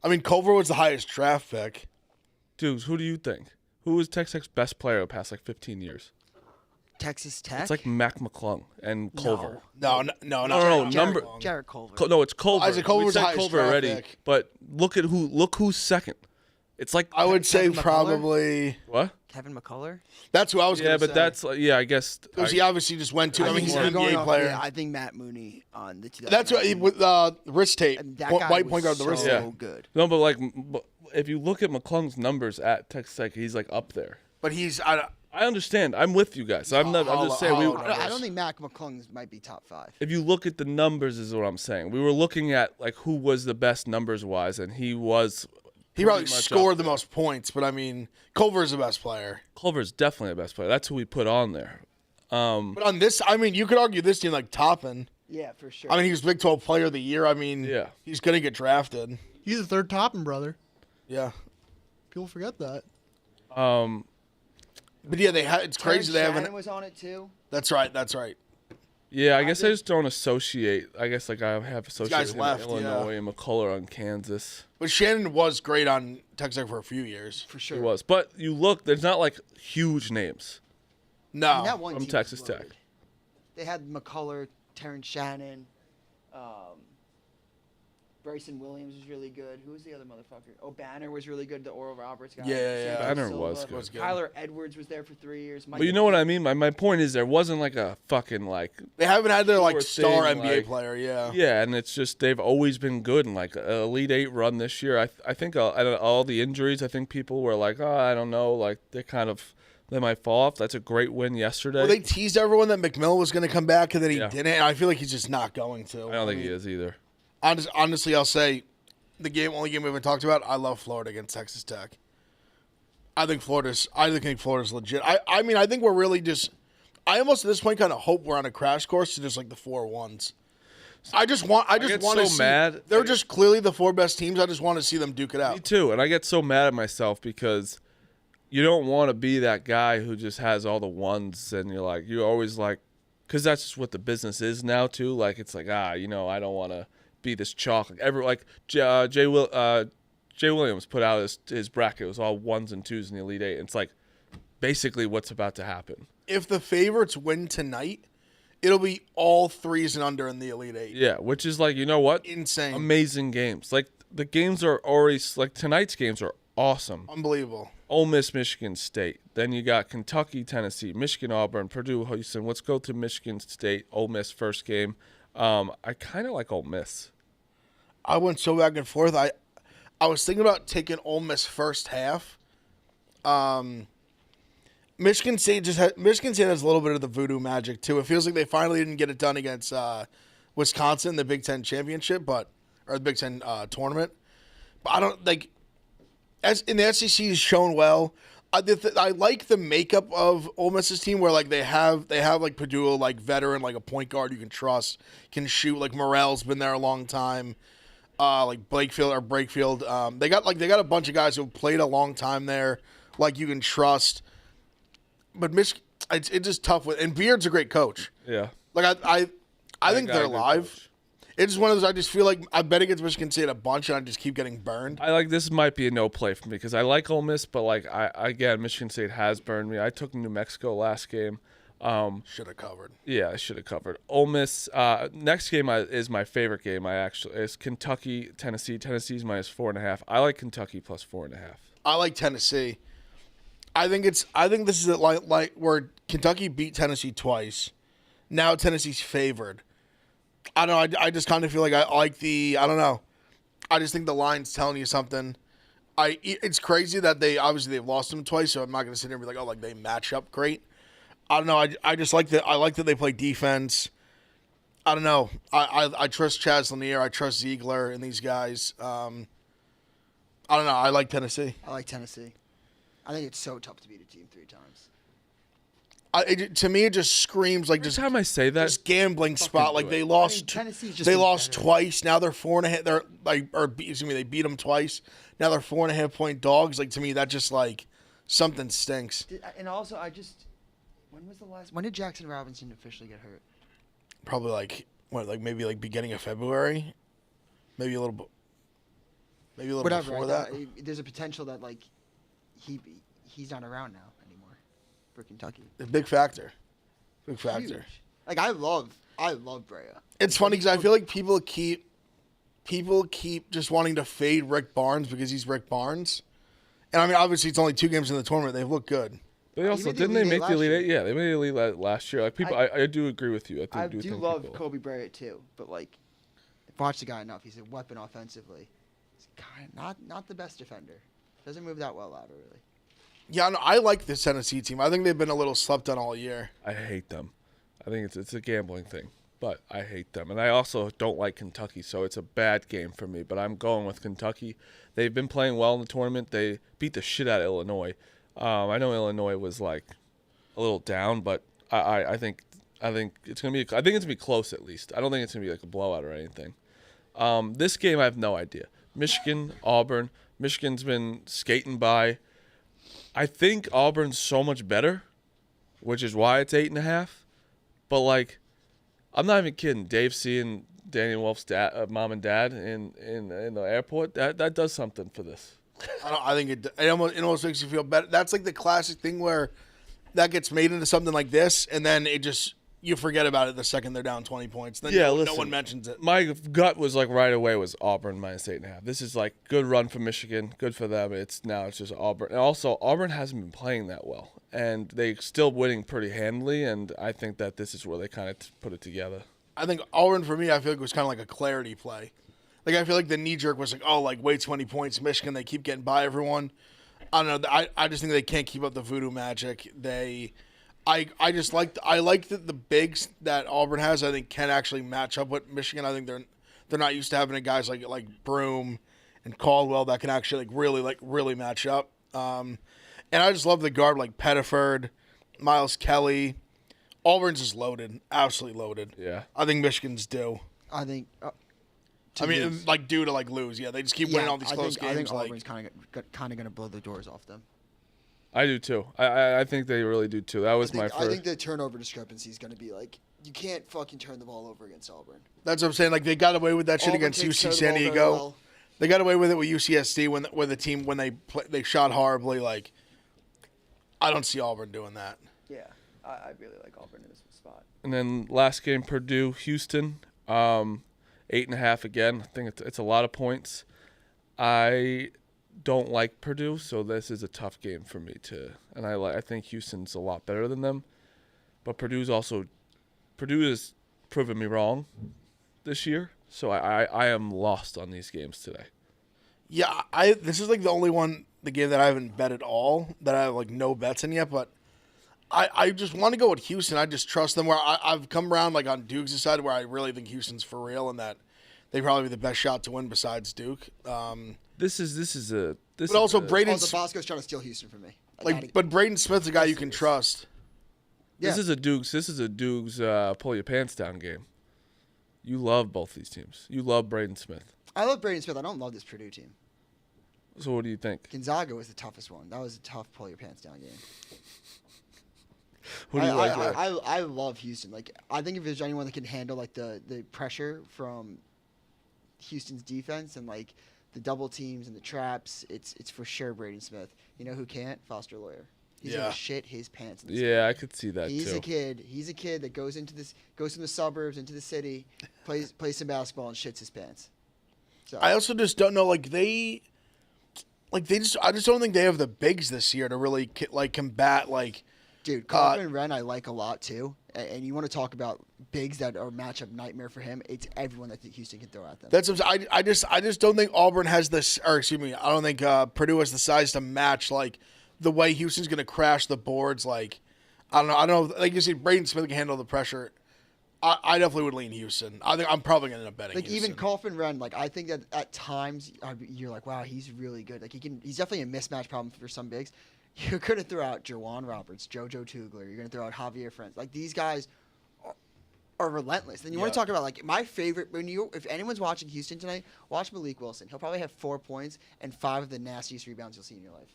I mean, Culver was the highest draft pick. Dudes, who do you think? Who is Texas Tech's best player the past 15 years? Texas Tech? It's like Mac McClung and Culver. No. Jared Culver. No, it's Culver. Isaac Culver was we the said highest Culver draft already, pick. but look who's second. It's like I would say McCullough? probably what? Kevin McCullough? That's who I was. Yeah, gonna but say. that's I guess Because he obviously just went to. I mean, he's an NBA player. Yeah, I think Matt Mooney on the 2000. That's what with wrist tape. And that guy White was point guard, the wrist so tape. good. No, but if you look at McClung's numbers at Texas Tech, he's up there. But he's. I understand. I'm with you guys. I'm just saying. I don't think Mac McClung might be top 5. If you look at the numbers, is what I'm saying. We were looking at who was the best numbers wise, and he was. He probably scored the most points, but I mean, Culver's the best player. Culver's definitely the best player. That's who we put on there. But on this, I mean, you could argue this team Toppin. Yeah, for sure. I mean, he was Big 12 Player of the Year. I mean, yeah. He's gonna get drafted. He's the third Toppin brother. Yeah. People forget that. But yeah, it's crazy they haven't. Shannon was on it too. That's right. Yeah, I guess I just don't associate. I guess I have associated guys him left, with Illinois and McCullough on Kansas. But Shannon was great on Texas Tech for a few years. For sure. He was. But you look, there's not huge names No. I mean, that one from team Texas was Tech. loaded. They had McCullough, Terrence Shannon, Bryson Williams was really good. Who was the other motherfucker? Oh, Banner was really good. The Oral Roberts guy. Yeah. Banner was good. Kyler Edwards was there for 3 years. But you know what I mean? My point is there wasn't like a fucking like they haven't had their like star thing, NBA like, player. Yeah. Yeah, and it's just they've always been good and like an Elite Eight run this year. I think all the injuries. I think people were like, oh, I don't know, like they might fall off. That's a great win yesterday. Well, they teased everyone that McMillan was going to come back, and then he didn't. And I feel like he's just not going to. I don't think he is either. Honestly, I'll say the only game we haven't talked about, I love Florida against Texas Tech. I think Florida's legit. I mean, I think we're really just – I almost at this point kind of hope we're on a crash course to just like the 4-1s. I just want to see – mad. They're just clearly the 4 best teams. I just want to see them duke it out. Me too, and I get so mad at myself because you don't want to be that guy who just has all the ones and you're always like – because that's just what the business is now too. Like it's like, I don't want to – be this chalk Jay Williams put out his bracket. It was all 1s and 2s in the Elite Eight. And it's like basically what's about to happen. If the favorites win tonight, it'll be all 3s and under in the Elite Eight. Yeah, which is like, you know what? Insane. Amazing games. Like the games are already like tonight's games are awesome. Unbelievable. Ole Miss, Michigan State. Then you got Kentucky, Tennessee, Michigan, Auburn, Purdue, Houston. Let's go to Michigan State, Ole Miss first game. I kind of like Ole Miss. I went so back and forth. I was thinking about taking Ole Miss first half. Michigan State has a little bit of the voodoo magic too. It feels like they finally didn't get it done against Wisconsin in the Big Ten championship, or the Big Ten tournament. But I don't like as in the SEC has shown well. I like the makeup of Ole Miss's team where like they have like Purdue, like veteran, like a point guard you can trust, can shoot. Like Morrell's been there a long time. Like Brakefield. They got a bunch of guys who have played a long time there, like you can trust. But Michigan, it's just tough and Beard's a great coach. Yeah. Like I think they're live. Coach. It's just one of those. I just feel like I bet against Michigan State a bunch, and I just keep getting burned. This might be a no play for me because I like Ole Miss, but like again, Michigan State has burned me. I took New Mexico last game. Should have covered. Yeah, I should have covered. Ole Miss. Next game is my favorite game. It's Kentucky, Tennessee. Tennessee's -4.5. I like Kentucky plus 4.5. I like Tennessee. I think this is like where Kentucky beat Tennessee twice. Now Tennessee's favored. I don't know. I just kind of feel like I like the. I don't know. I just think the line's telling you something. It's crazy that they've lost them twice, so I'm not going to sit here and be like, oh, like they match up great. I don't know. I just like that. I like that they play defense. I don't know. I trust Chaz Lanier. I trust Ziegler and these guys. I don't know. I like Tennessee. I like Tennessee. I think it's so tough to beat a team 3 times. To me, it just screams like Every time I say that, just gambling spot. Like they lost. Tennessee's just they lost better. twice. Now they're 4.5. They're they beat them twice. Now they're 4.5 point dogs. Like to me, that just like something stinks. And also, when did Jackson Robinson officially get hurt? Probably maybe beginning of February, maybe a little Whatever, before that. There's a potential that like he's not around now anymore for Kentucky. A big factor. Huge. Like I love Brea. It's funny because I feel like people keep just wanting to fade Rick Barnes because he's Rick Barnes, and I mean obviously it's only 2 games in the tournament. They've looked good. They also didn't they make the Elite Eight? Yeah, they made the Elite Eight last year. Like people, I do agree with you. I do love Kobe Bryant too, but like, I've watched the guy enough. He's a weapon offensively. He's kind of not the best defender. Doesn't move that well laterally. Yeah, no, I like this Tennessee team. I think they've been a little slept on all year. I hate them. I think it's a gambling thing, but I hate them. And I also don't like Kentucky, so it's a bad game for me. But I'm going with Kentucky. They've been playing well in the tournament. They beat the shit out of Illinois. I know Illinois was like a little down, but I think it's gonna be close at least. I don't think it's gonna be like a blowout or anything. This game I have no idea. Michigan, Auburn. Michigan's been skating by. I think Auburn's so much better, which is why it's 8.5. But like, I'm not even kidding. Dave seeing Daniel Wolf's mom and dad in the airport, that does something for this. I think it almost makes you feel better. That's like the classic thing where that gets made into something like this, and then it just you forget about it the second they're down 20 points. Then Yeah, no listen, one mentions it. My gut was like right away was Auburn -8.5. This is like good run for Michigan, good for them. It's just Auburn, and also Auburn hasn't been playing that well, and they still winning pretty handily. And I think that this is where they kind of put it together. I think Auburn for me, I feel like was kind of like a clarity play. Like I feel like the knee jerk was like, oh, like way 20 points, Michigan. They keep getting by everyone. I don't know. I just think they can't keep up the voodoo magic. I just like that the bigs that Auburn has, I think, can actually match up with Michigan. I think they're not used to having guys like Broome and Caldwell that can actually really match up. And I just love the guard like Pettiford, Miles Kelly. Auburn's is loaded, absolutely loaded. Yeah, I think Michigan's due. I think. Lose. Like due to like lose. Yeah, they just keep winning all these close games. I think Auburn's kind of going to blow the doors off them. I do too. I think they really do too. That was my first. I think the turnover discrepancy is going to be like you can't fucking turn the ball over against Auburn. That's what I'm saying. Like they got away with that shit against UC San Diego. Well. They got away with it with UCSD when the team when they shot horribly. Like I don't see Auburn doing that. Yeah, I really like Auburn in this spot. And then last game, Purdue, Houston, 8.5 again. I think it's a lot of points. I don't like Purdue, so this is a tough game for me to. And I think Houston's a lot better than them, but Purdue has proven me wrong this year. So I am lost on these games today. Yeah, this is like the game that I haven't bet at all, that I have like no bets in yet, but I just want to go with Houston. I just trust them. Where I've come around like on Duke's side, where I really think Houston's for real and that they probably be the best shot to win besides Duke. This is a. But also Braden. Also, Bosco's trying to steal Houston from me. But Braden Smith's a guy you can trust. This is a Dukes pull your pants down game. You love both these teams. You love Braden Smith. I love Braden Smith. I don't love this Purdue team. So what do you think? Gonzaga was the toughest one. That was a tough pull your pants down game. Who do you like? I love Houston. Like I think if there's anyone that can handle like the pressure from Houston's defense and like the double teams and the traps, it's for sure Braden Smith. You know who can't? Foster Lawyer. He's gonna shit his pants. In this game. I could see that He's too. He's a kid that goes from the suburbs into the city, plays some basketball and shits his pants. So I also just don't know. I just don't think they have the bigs this year to really combat like. Dude, Kaufman Wren I like a lot too. And you want to talk about bigs that are matchup nightmare for him? It's everyone that Houston can throw at them. That's I just don't think Auburn has this. Or excuse me, I don't think Purdue has the size to match like the way Houston's going to crash the boards. Like I don't know. Like you said, Braden Smith can handle the pressure. I definitely would lean Houston. I think I'm probably going to end up betting. Like Houston. even Kaufman Wren, like I think that at times you're like, wow, he's really good. Like he's definitely a mismatch problem for some bigs. You're going to throw out Jawan Roberts, JoJo Tugler. You're going to throw out Javier Friends. Like these guys are relentless. Then you want to talk about like my favorite. If anyone's watching Houston tonight, watch Malik Wilson. He'll probably have 4 points and 5 of the nastiest rebounds you'll see in your life.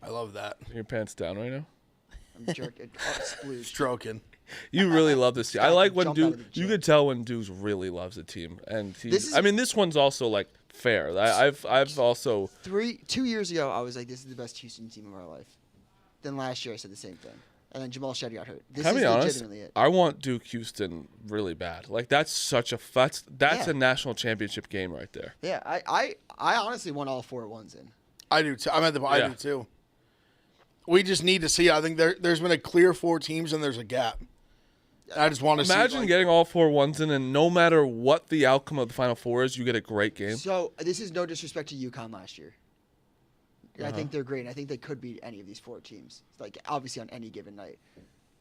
I love that. Your pants down right now. I'm jerking, splooged. Stroking. You really love this team. I like when Jumped out of Duke. the gym. You could tell when Duke really loves a team, and this one's also like fair. I've also 2 years ago I was like, this is the best Houston team of our life. Then last year I said the same thing, and then Jamal Shetty got hurt. This Can I is be honest? legitimately it. I want Duke Houston really bad. Like that's a national championship game right there. Yeah, I honestly want all 4 ones in. I do too. I do too. We just need to see. I think there's been a clear 4 teams and there's a gap. I just want to imagine getting all 4 ones in, and no matter what the outcome of the Final Four is, you get a great game. So this is no disrespect to UConn last year. I think they're great. And I think they could beat any of these 4 teams, like obviously on any given night.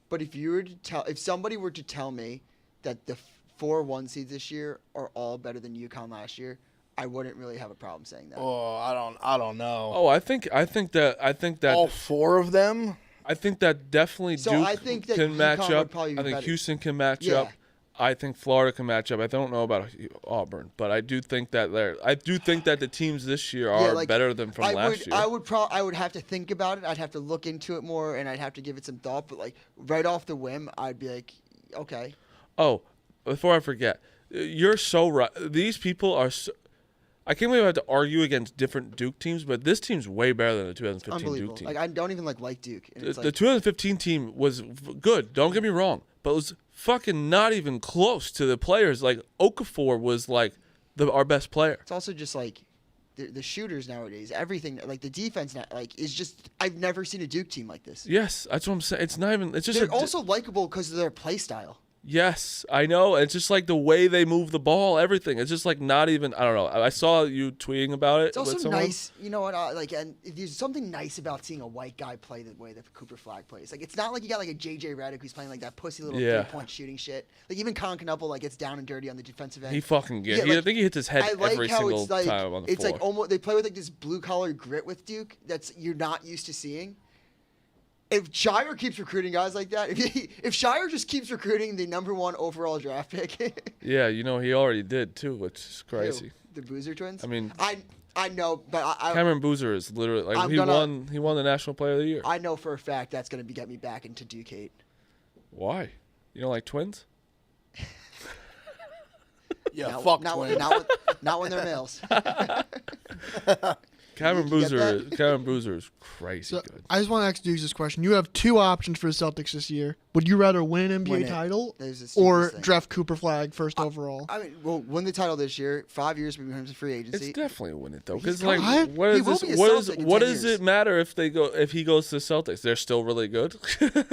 But if somebody were to tell me that the 4 1 seeds this year are all better than UConn last year, I wouldn't really have a problem saying that. Oh, I don't know. Oh, I think that all 4 of them. I think that definitely Duke can match up. I think Houston can match up. I think Florida can match up. I don't know about Auburn, but I do think that the teams this year are better than from last year. I would have to think about it. I'd have to look into it more, and I'd have to give it some thought. But like right off the whim, I'd be like, okay. Oh, before I forget, you're so right. These people are. I can't believe I have to argue against different Duke teams, but this team's way better than the 2015 Duke team. Like I don't even like Duke. And the 2015 team was good. Don't get me wrong, but it was fucking not even close to the players. Like Okafor was like our best player. It's also just like the shooters nowadays. Everything like the defense now, like is just. I've never seen a Duke team like this. Yes, that's what I'm saying. It's not even. It's just they're also likable because of their play style. Yes, I know. It's just like the way they move the ball, everything. It's just like not even. I don't know. I saw you tweeting about it. It's also nice, you know what? And there's something nice about seeing a white guy play the way that Cooper Flag plays. Like it's not like you got like a JJ Redick who's playing like that pussy little 3-point shooting shit. Like even Colin Knuppel like gets down and dirty on the defensive end. He fucking gets. Yeah, I think he hits his head every single it's like, time on the it's floor. like almost they play with like this blue collar grit with Duke that's you're not used to seeing. If Shire keeps recruiting guys like that, if Shire just keeps recruiting the #1 overall draft pick, yeah, you know he already did too, which is crazy. The Boozer twins. I mean, I know, but Cameron Boozer is literally like he won the National Player of the Year. I know for a fact that's gonna get me back into Duke hate. Why? You don't like twins? Yeah, fuck twins. Not when they're males. Cameron Boozer is crazy good. I just want to ask Dukes this question. You have two options for the Celtics this year. Would you rather win an NBA title or draft Cooper Flag first overall? I mean, we'll win the title this year. 5 years behind his free agency. It's definitely win it though, He's because like, coming. what He is will this? be a What Celtic is in what 10 does years. it matter if he goes to Celtics? They're still really good.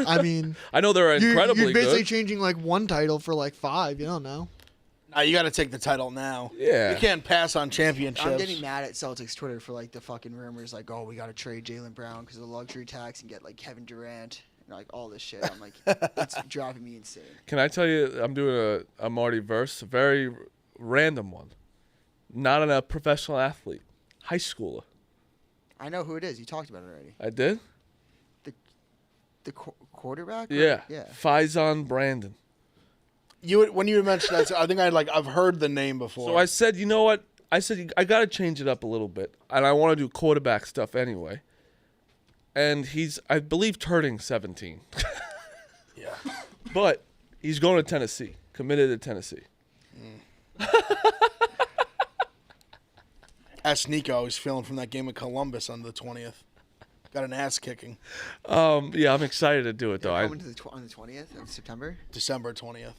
I mean, I know they're incredibly you're basically good. changing like one title for like 5. You don't know. You got to take the title now. Yeah. You can't pass on championships. I'm getting mad at Celtics Twitter for like the fucking rumors like, oh, we got to trade Jaylen Brown because of the luxury tax and get like Kevin Durant and like all this shit. I'm like, it's driving me insane. Can I tell you? I'm doing a Marty verse, a very random one. Not a professional athlete, high schooler. I know who it is. You talked about it already. I did. The quarterback. Yeah. Yeah. Faison Brandon. When you mentioned that, I think I've heard the name before. So I said, you know what? I said I got to change it up a little bit, and I want to do quarterback stuff anyway. And he's, I believe, turning 17. Yeah. But he's going to Tennessee. Committed to Tennessee. Ask Nico how he's feeling from that game of Columbus on the 20th. Got an ass kicking. Yeah, I'm excited to do it though. Coming to on the 20th of September. December 20th.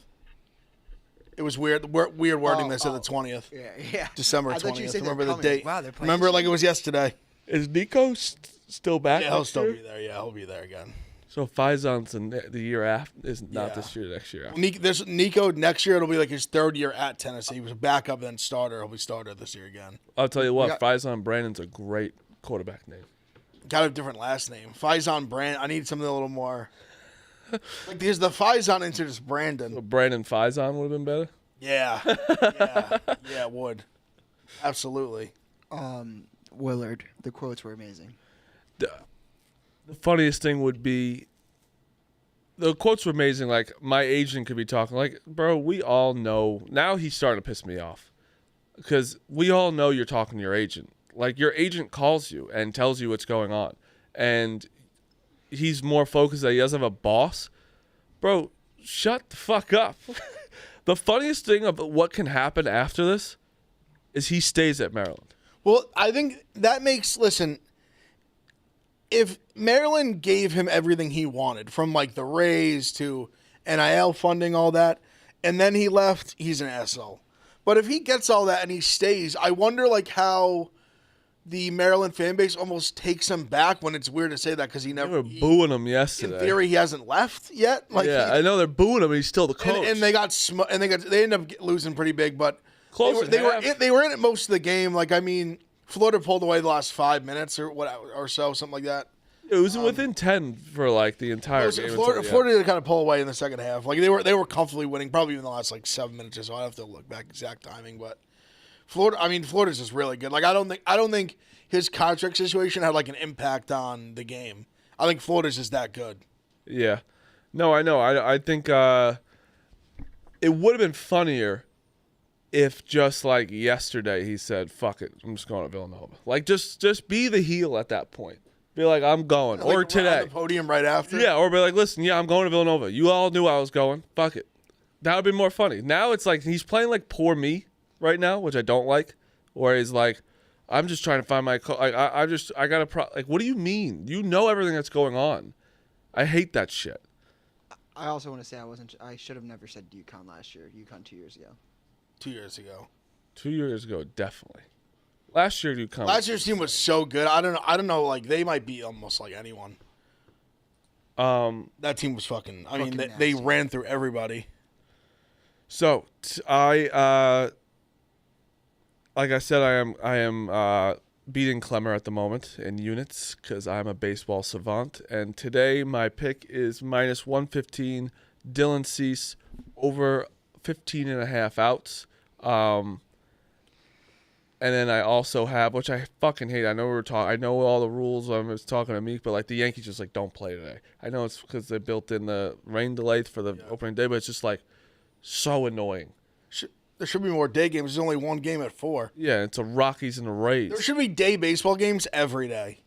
It was weird. Weird wording. They said the 20th. Yeah. December I thought you 20th. said they're Remember the coming. date. Wow, they're playing Remember it this like it was yesterday. Is Nico still back? Yeah, he'll next still year? be there. Yeah, he'll be there again. So Faison's the year after is not this year, next year after. Nico next year it'll be like his 3rd year at Tennessee. He was a backup then starter. He'll be starter this year again. I'll tell you what, Faison Brandon's a great quarterback name. Got a different last name. Faison Brand. I need something a little more. Like there's the Faison into this Brandon. So Brandon Faison would have been better. Yeah, it would. Absolutely. Willard. The quotes were amazing. The funniest thing would be the quotes were amazing. Like my agent could be talking like, bro, we all know now he's starting to piss me off because we all know you're talking to your agent. Like your agent calls you and tells you what's going on, and he's more focused that he doesn't have a boss. Bro, shut the fuck up. The funniest thing of what can happen after this is he stays at Maryland. Well, I think that makes, listen, if Maryland gave him everything he wanted, from like the raise to NIL funding, all that, and then he left, he's an asshole. But if he gets all that and he stays, I wonder like how the Maryland fan base almost takes him back when it's weird to say that because he never. They were booing him yesterday. In theory, he hasn't left yet. Like yeah, I know they're booing him. He's still the coach. And they ended up losing pretty big, but Close they were in it most of the game. Like I mean, Florida pulled away the last 5 minutes or so, something like that. It was within 10 for like the entire game. Florida did kind of pull away in the second half. Like they were comfortably winning, probably in the last like 7 minutes or so. I have to look back exact timing, but Florida's just really good. Like I don't think his contract situation had like an impact on the game. I think Florida's just that good. Yeah, no, I know. I think it would have been funnier if just like yesterday he said, "Fuck it, I'm just going to Villanova." Like just be the heel at that point. Be like, I'm going. Like, or today. on the podium right after. Yeah, or be like, listen, yeah, I'm going to Villanova. You all knew I was going. Fuck it. That would be more funny. Now it's like he's playing like poor me right now, which I don't like. Or he's like, I'm just trying to find my I got like, what do you mean? You know everything that's going on. I hate that shit. I also want to say I should have never said UConn last year. UConn 2 years ago. 2 years ago. 2 years ago, definitely. Last year, UConn. Last year's team was so good. I don't know. Like they might be almost like anyone. That team was fucking. I mean, they ran through everybody. So like I said, I am beating Clemmer at the moment in units because I'm a baseball savant. And today my pick is minus 115. Dylan Cease over 15.5 outs. And then I also have, which I fucking hate. I know I know all the rules. I was talking to Meek, but like the Yankees just like don't play today. I know it's because they built in the rain delay for the opening day, but it's just like so annoying. There should be more day games. There's only one game at 4. Yeah, it's a Rockies and the Rays. There should be day baseball games every day.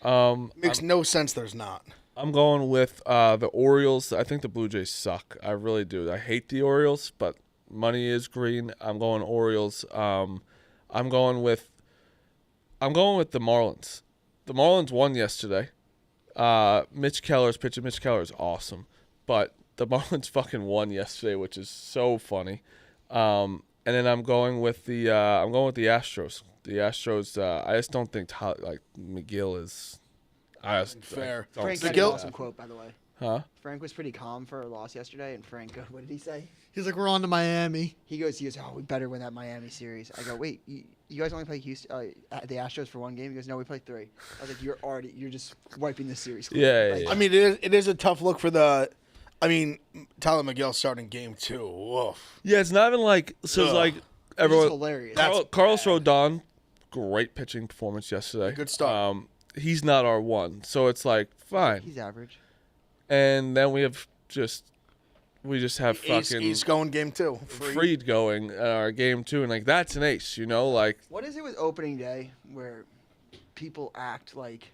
Makes no sense. There's not. I'm going with the Orioles. I think the Blue Jays suck. I really do. I hate the Orioles, but money is green. I'm going Orioles. I'm going with the Marlins. The Marlins won yesterday. Mitch Keller's pitching. Mitch Keller is awesome, but the Marlins fucking won yesterday, which is so funny. And then I'm going with the Astros. The Astros. I just don't think McGill is. Fair. Frank had an awesome quote, by the way. Huh? Frank was pretty calm for a loss yesterday, and Frank, what did he say? He's like, we're on to Miami. He goes, oh, we better win that Miami series. I go, wait, you guys only play Houston, the Astros for 1 game? He goes, no, we play 3. I was like, you're just wiping this series. Yeah. I mean, it is a tough look for the. I mean, Tyler McGill starting game 2. Woof. Yeah, it's not even like so. It's like everyone. It's hilarious. Carlos Rodon, great pitching performance yesterday. Good start. He's not our one, so it's like fine. He's average. And then we just have fucking He's going game 2. Freed going our game 2, and like that's an ace, like. What is it with opening day where people act like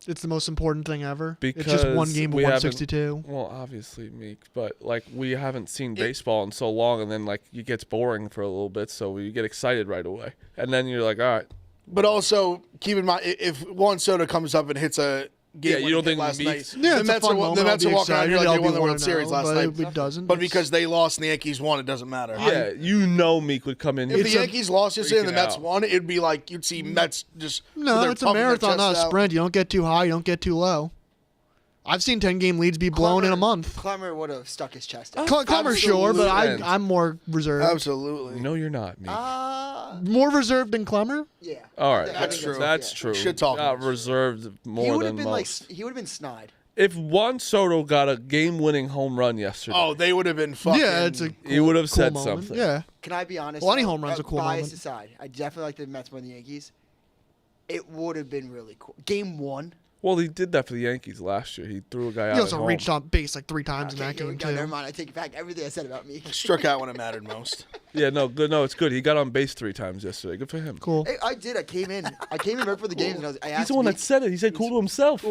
It's the most important thing ever. Because it's just one game of we 162. Well, obviously, Meek, but like we haven't seen baseball in so long, and then like it gets boring for a little bit, so you get excited right away, and then you're like, all right. But also keep in mind if Juan Soto comes up and hits a game, you don't think last Meeks- night, Yeah, the it's a Mets fun are moment. the Mets I'll are be walking around here excited. like they I'll won be the World 1-0, Series last but night. It doesn't. But because they lost and the Yankees won, it doesn't matter. Yeah, Meek would come in. If the It's a- Yankees lost yesterday and the freaking Mets out. won, it'd be like you'd see Mets just. No, with their it's a pumping their marathon, not a chests out. sprint. You don't get too high, you don't get too low. I've seen 10-game leads be blown in a month. Clemmer would have stuck his chest out. Clemmer, sure, but Absolutely. I'm more reserved. Absolutely. No, you're not, Meek. More reserved than Clemmer? Yeah. all right, That's true. That's Yeah. true. Shit talking. Not reserved He more would than have been most. he would have been snide. If Juan Soto got a game-winning home run yesterday, Oh, they would have been fucking. Yeah, it's a he would have cool said moment. something. Yeah. Can I be honest? Well, any though? home run's a cool bias moment. aside, I definitely like the Mets more than the Yankees. It would have been really cool. Game 1. Well, he did that for the Yankees last year. He threw a guy out. He also at home. reached on base like 3 times in that here we game, go. Never too. mind. I take back everything I said about me. Struck out when it mattered most. Yeah, no, good. No, it's good. He got on base 3 times yesterday. Good for him. Cool. Hey, I did. I came in right for the games, and I asked He's the one Meek- that said it. He said cool to himself.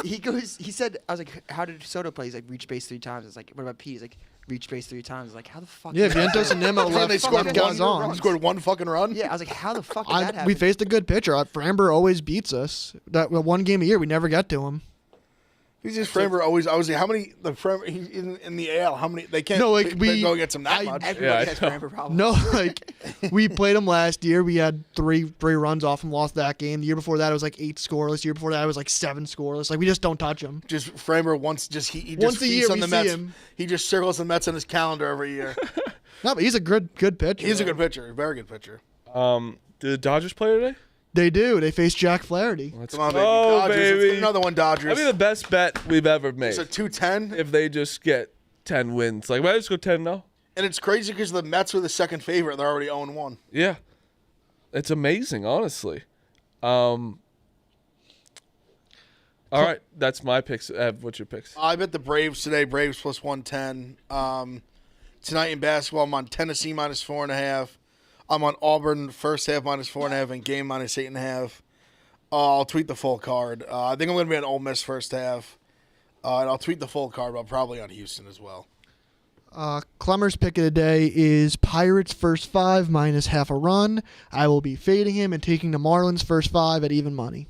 He said, I was like, how did Soto play? He's like, reach base 3 times. I was like, what about Pete? He's like, reach base 3 times. I was like, how the fuck? Yeah, did that Vientos and Nimmo happen? And they left scored guys one. on. Scored one fucking run. Yeah, I was like, how the fuck did that happen? We faced a good pitcher. Framber always beats us. That one game a year, we never get to him. He's just Framber always. I was like, how many the Framber he's in the AL? How many they can't? No, like, they go against him that much. Everybody Yeah, has I know. Framber problems. No, like we played him last year. We had three runs off him, lost that game. The year before that, it was like 8 scoreless. The year before that, it was like 7 scoreless. Like we just don't touch him. Just Framber once. Just he just Once a feasts year on we the see Mets. him. He just circles the Mets on his calendar every year. No, but he's a good pitcher. He's a good pitcher. Very good pitcher. Did the Dodgers play today? They do. They face Jack Flaherty. Let's Come on, baby. go, Dodgers. Let's baby. get another one, Dodgers. That'd be the best bet we've ever made. It's a 210, If they just get 10 wins. Like, why just go 10 now? and it's crazy because the Mets were the second favorite. They're already 0-1. Yeah. It's amazing, honestly. All right, that's my picks. Ev, what's your picks? I bet the Braves today. Braves plus 110. Tonight in basketball, I'm on Tennessee minus 4.5. I'm on Auburn first half minus 4.5 and game minus 8.5. I'll tweet the full card. I think I'm going to be on Ole Miss first half. And I'll tweet the full card, but I'm probably on Houston as well. Clemmer's pick of the day is Pirates first 5 minus half a run. I will be fading him and taking the Marlins first 5 at even money.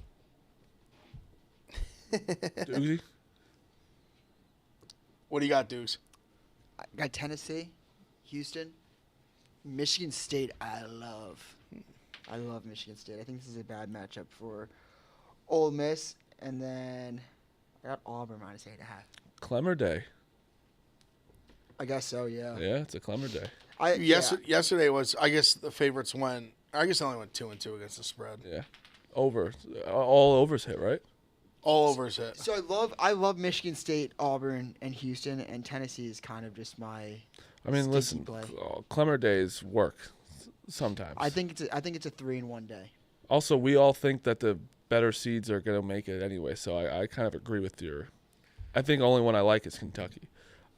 Doogie? What do you got, Dukes? I got Tennessee, Houston, Michigan State. I love Michigan State. I think this is a bad matchup for Ole Miss. And then I got Auburn -8.5. Clemmer Day. I guess so, yeah. Yeah, it's a Clemmer Day. Yesterday was, I guess the favorites went, I guess they only went 2-2 against the spread. Yeah. Over. All overs hit, right? All overs hit. So I love Michigan State, Auburn, and Houston, and Tennessee is kind of just my. I mean, stinky listen, play. Clemmer days work sometimes. I think it's a 3-in-1 day. Also, we all think that the better seeds are going to make it anyway, so I kind of agree with your. I think only one I like is Kentucky.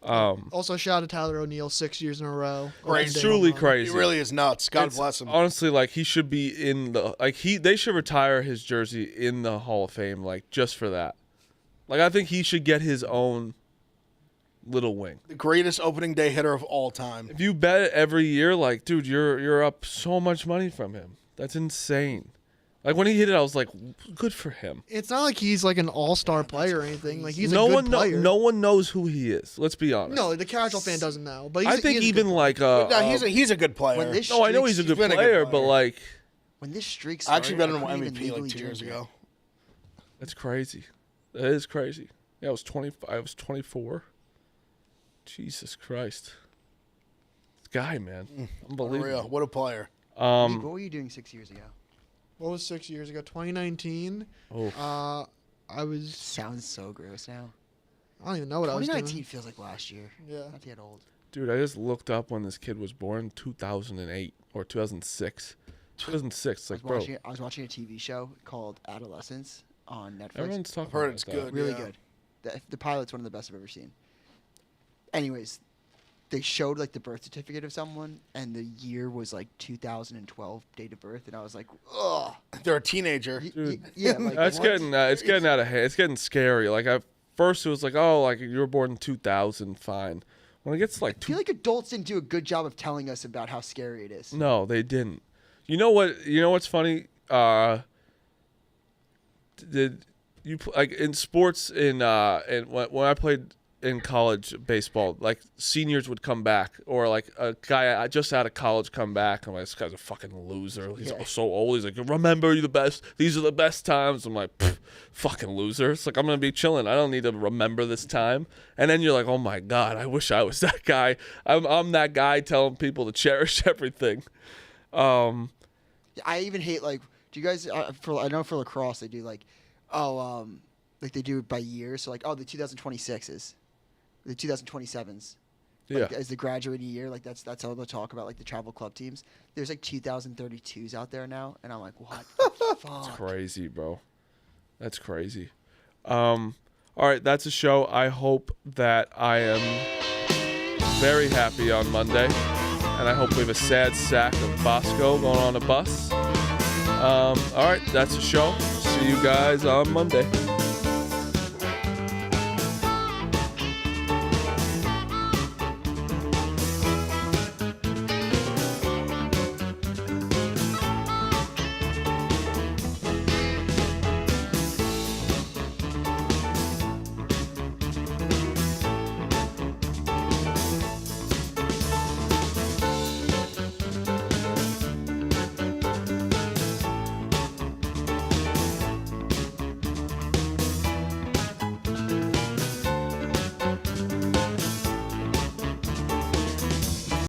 Also, shout out to Tyler O'Neill, 6 years in a row. It's truly crazy. He really is nuts. God bless him. Honestly, like he should be in the they should retire his jersey in the Hall of Fame, like just for that. Like I think he should get his own little wing. The greatest opening day hitter of all time. If you bet it every year, like dude, you're up so much money from him. That's insane. Like when he hit it, I was like, good for him. It's not like he's like an all-star player or anything. Like he's no a good one player. No one knows who he is. Let's be honest. No, the casual fan doesn't know. But I think even like he's a good player. no, I know he's a good player, but like when this streak I started, actually bet him couldn't MVP even like legally 2 years drink it. ago. that's crazy. That is crazy. Yeah, I was 24. Jesus Christ. This guy, man. For Unbelievable. real. What a player. What were you doing 6 years ago? What was 6 years ago? 2019. Oh. I was. Sounds so gross now. I don't even know what I was 2019 doing. feels like last year. Yeah. Not to get old. Dude, I just looked up when this kid was born, 2008 or 2006. 2006, like, bro. I was watching a TV show called Adolescence on Netflix. Everyone's talking I've heard about it's that. good. Really Yeah. good. The pilot's one of the best I've ever seen. Anyways, they showed like the birth certificate of someone, and the year was like 2012 date of birth, and I was like, ugh. They're a teenager. Yeah, like It's what? getting out of hand. It's getting scary. Like at first it was like, oh, like you were born in 2000, fine. When it gets like I feel like adults didn't do a good job of telling us about how scary it is. No, they didn't. You know what? You know what's funny? Did you like in sports in when I played in college baseball, like seniors would come back, or like a guy just out of college come back. I'm like, this guy's a fucking loser. He's so old. He's like, remember you the best. These are the best times. I'm like, fucking loser. It's like I'm gonna be chilling. I don't need to remember this time. And then you're like, oh my god, I wish I was that guy. I'm that guy telling people to cherish everything. I even hate like. Do you guys? I know for lacrosse they do like, like they do it by year. So like, the 2026s, the 2027s. Like, Yeah. as the graduating year, like that's how they'll talk about like the travel club teams. There's like 2032s out there now, and I'm like, what the fuck? That's crazy, bro. That's crazy. All right, that's a show. I hope that I am very happy on Monday, and I hope we have a sad sack of Bosco going on a bus. All right, that's a show. See you guys on Monday.